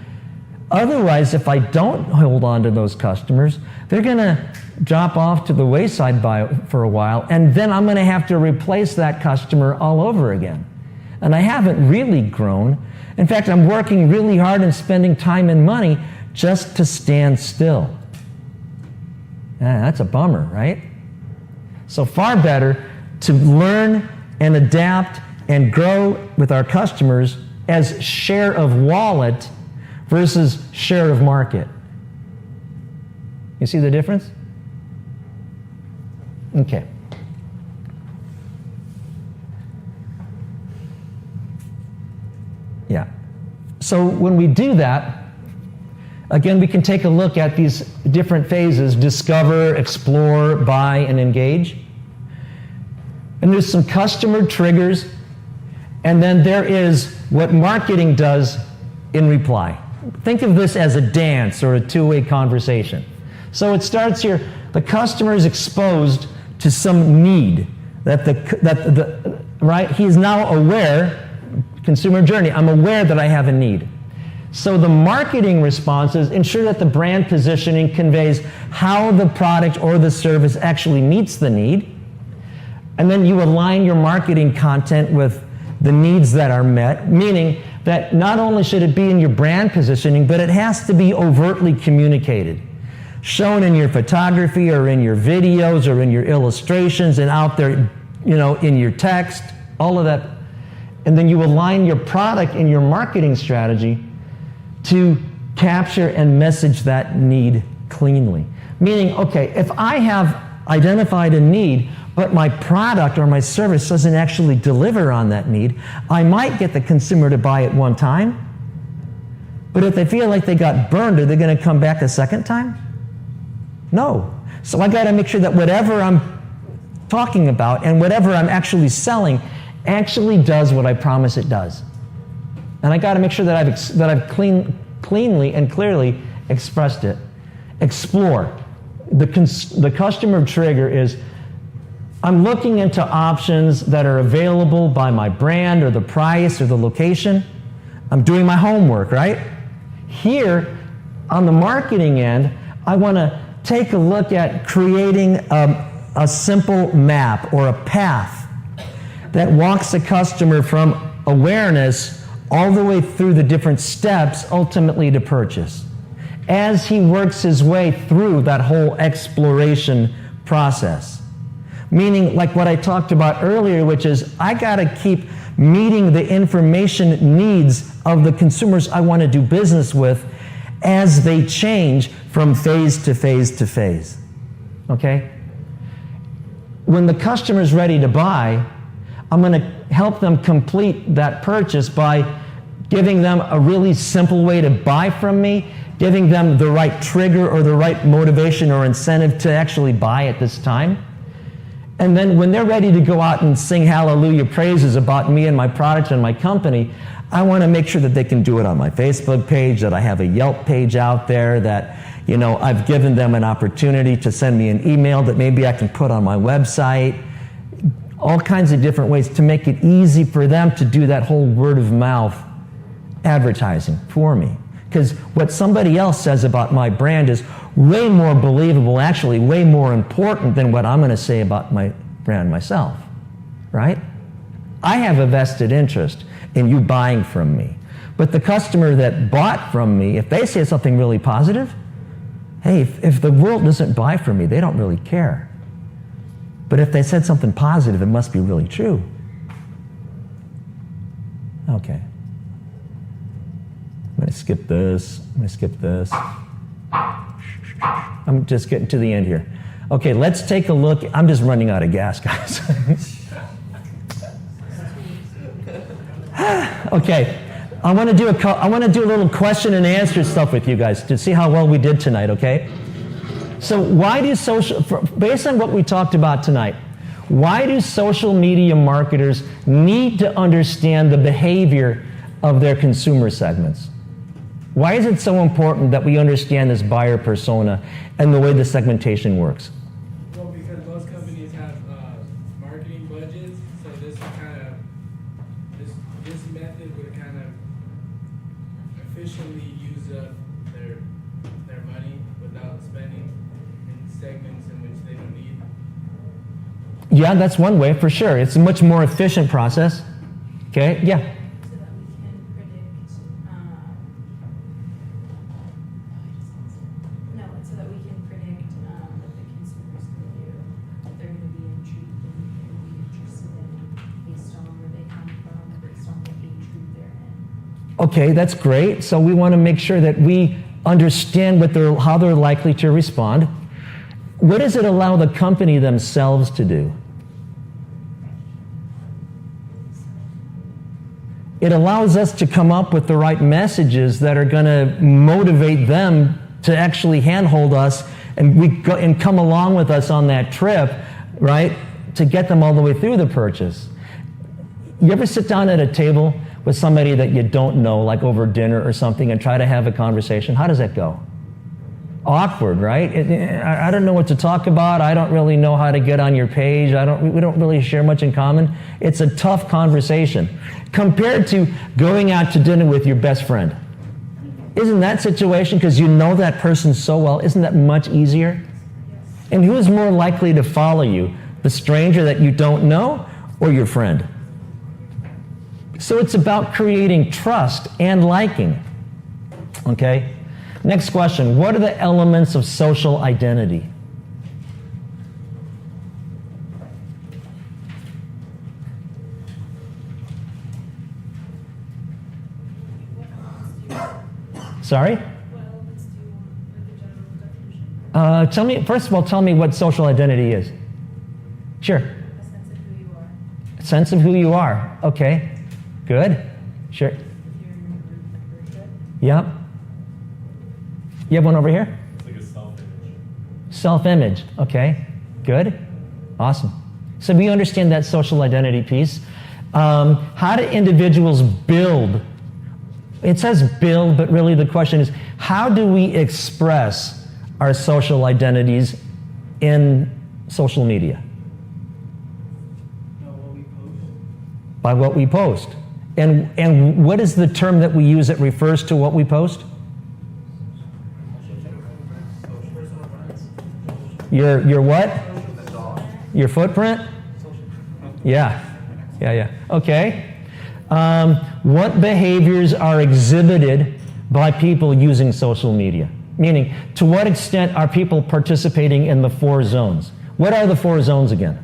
otherwise, if I don't hold on to those customers, they're going to drop off to the wayside for a while, and then I'm going to have to replace that customer all over again. And I haven't really grown. In fact, I'm working really hard and spending time and money just to stand still. That's a bummer, right? So far better to learn and adapt and grow with our customers as share of wallet versus share of market. You see the difference? Okay. Yeah. So when we do that, again, we can take a look at these different phases: discover, explore, buy, and engage. And there's some customer triggers, and then there is what marketing does in reply. Think of this as a dance or a two-way conversation. So it starts here. The customer is exposed to some need right? He is now aware, consumer journey, I'm aware that I have a need. So the marketing responses ensure that the brand positioning conveys how the product or the service actually meets the need. And then you align your marketing content with the needs that are met, meaning that not only should it be in your brand positioning, but it has to be overtly communicated. Shown in your photography or in your videos or in your illustrations and out there, in your text, all of that. And then you align your product and your marketing strategy to capture and message that need cleanly. Meaning, okay, if I have identified a need, but my product or my service doesn't actually deliver on that need, I might get the consumer to buy it one time, but if they feel like they got burned, are they going to come back a second time? No. So I got to make sure that whatever I'm talking about and whatever I'm actually selling actually does what I promise it does. And I got to make sure that I've cleanly and clearly expressed it. Explore. The customer trigger is I'm looking into options that are available by my brand or the price or the location. I'm doing my homework, right? Here, on the marketing end, I want to take a look at creating a simple map or a path that walks the customer from awareness all the way through the different steps, ultimately to purchase. As he works his way through that whole exploration process. Meaning, like what I talked about earlier, which is I gotta keep meeting the information needs of the consumers I want to do business with as they change from phase to phase to phase. Okay? When the customer's ready to buy, I'm going to help them complete that purchase by giving them a really simple way to buy from me, giving them the right trigger or the right motivation or incentive to actually buy at this time. And then when they're ready to go out and sing hallelujah praises about me and my product and my company, I want to make sure that they can do it on my Facebook page, that I have a Yelp page out there, that I've given them an opportunity to send me an email that maybe I can put on my website. All kinds of different ways to make it easy for them to do that whole word of mouth advertising for me. Because what somebody else says about my brand is way more believable, actually way more important than what I'm going to say about my brand myself, right? I have a vested interest in you buying from me. But the customer that bought from me, if they say something really positive, hey, if the world doesn't buy from me, they don't really care. But if they said something positive, it must be really true. Okay. I'm going to skip this. I'm going to skip this. I'm just getting to the end here. Okay, let's take a look. I'm just running out of gas, guys. Okay, I want to do a little question and answer stuff with you guys to see how well we did tonight, okay? So why do based on what we talked about tonight, why do social media marketers need to understand the behavior of their consumer segments? Why is it so important that we understand this buyer persona and the way the segmentation works? Well, because most companies have marketing budgets, so this method would kind of efficiently use up their money without spending in segments in which they don't need. Yeah, that's one way for sure. It's a much more efficient process. Okay, yeah. So that we can predict what the consumer's going to do, what they're going to be intrigued and be interested in based on where they come from, based on the age group they're in. Okay, that's great. So we want to make sure that we understand how they're likely to respond. What does it allow the company themselves to do? It allows us to come up with the right messages that are going to motivate them to actually handhold us and come along with us on that trip, right? To get them all the way through the purchase. You ever sit down at a table with somebody that you don't know, like over dinner or something, and try to have a conversation? How does that go? Awkward, right? I don't know what to talk about. I don't really know how to get on your page. We don't really share much in common. It's a tough conversation compared to going out to dinner with your best friend. Isn't that situation, because you know that person so well, isn't that much easier? And who is more likely to follow you? The stranger that you don't know or your friend? So it's about creating trust and liking. Okay? Next question. What are the elements of social identity? Sorry? What elements do you want, like a general definition? First of all, tell me what social identity is. Sure. A sense of who you are. A sense of who you are. Okay. Good. Sure. If you're in a group membership. Yep. You have one over here? It's like a self-image. Self-image. Okay. Good. Awesome. So we understand that social identity piece. How do individuals build? It says build, but really the question is, how do we express our social identities in social media? By what we post. And what is the term that we use that refers to what we post? Your what? Your footprint? Yeah. Okay. What behaviors are exhibited by people using social media? Meaning, to what extent are people participating in the 4 zones? What are the 4 zones again?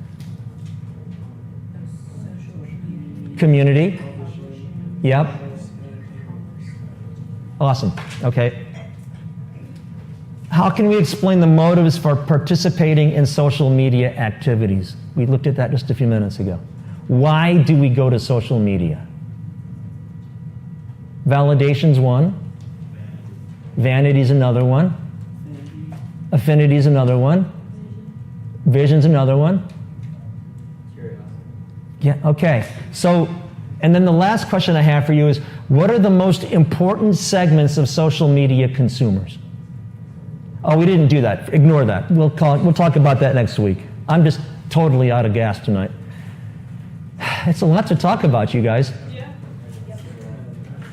Community. Yep. Awesome. Okay. How can we explain the motives for participating in social media activities? We looked at that just a few minutes ago. Why do we go to social media? Validation's one. Vanity's another one. Affinity's another one. Vision's another one. Yeah, okay. So, and then the last question I have for you is, what are the most important segments of social media consumers? Oh, we didn't do that. Ignore that. We'll talk about that next week. I'm just totally out of gas tonight. It's a lot to talk about, you guys. Yeah.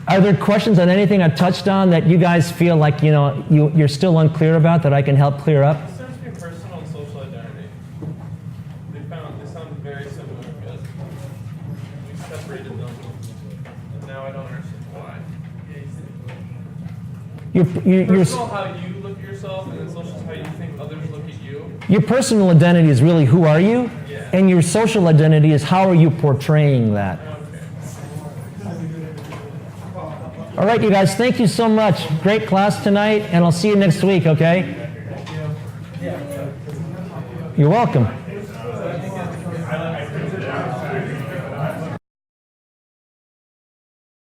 Are there questions on anything I touched on that you guys feel like, you're still unclear about that I can help clear up? It seems to be personal and social identity. They sound very similar because we separated them, and now I don't understand why. Personal, how you look at yourself, and then social is how you think others look at you. Your personal identity is really who are you, Yeah. and your social identity is how are you portraying that. All right, you guys, thank you so much. Great class tonight, and I'll see you next week, okay? You're welcome.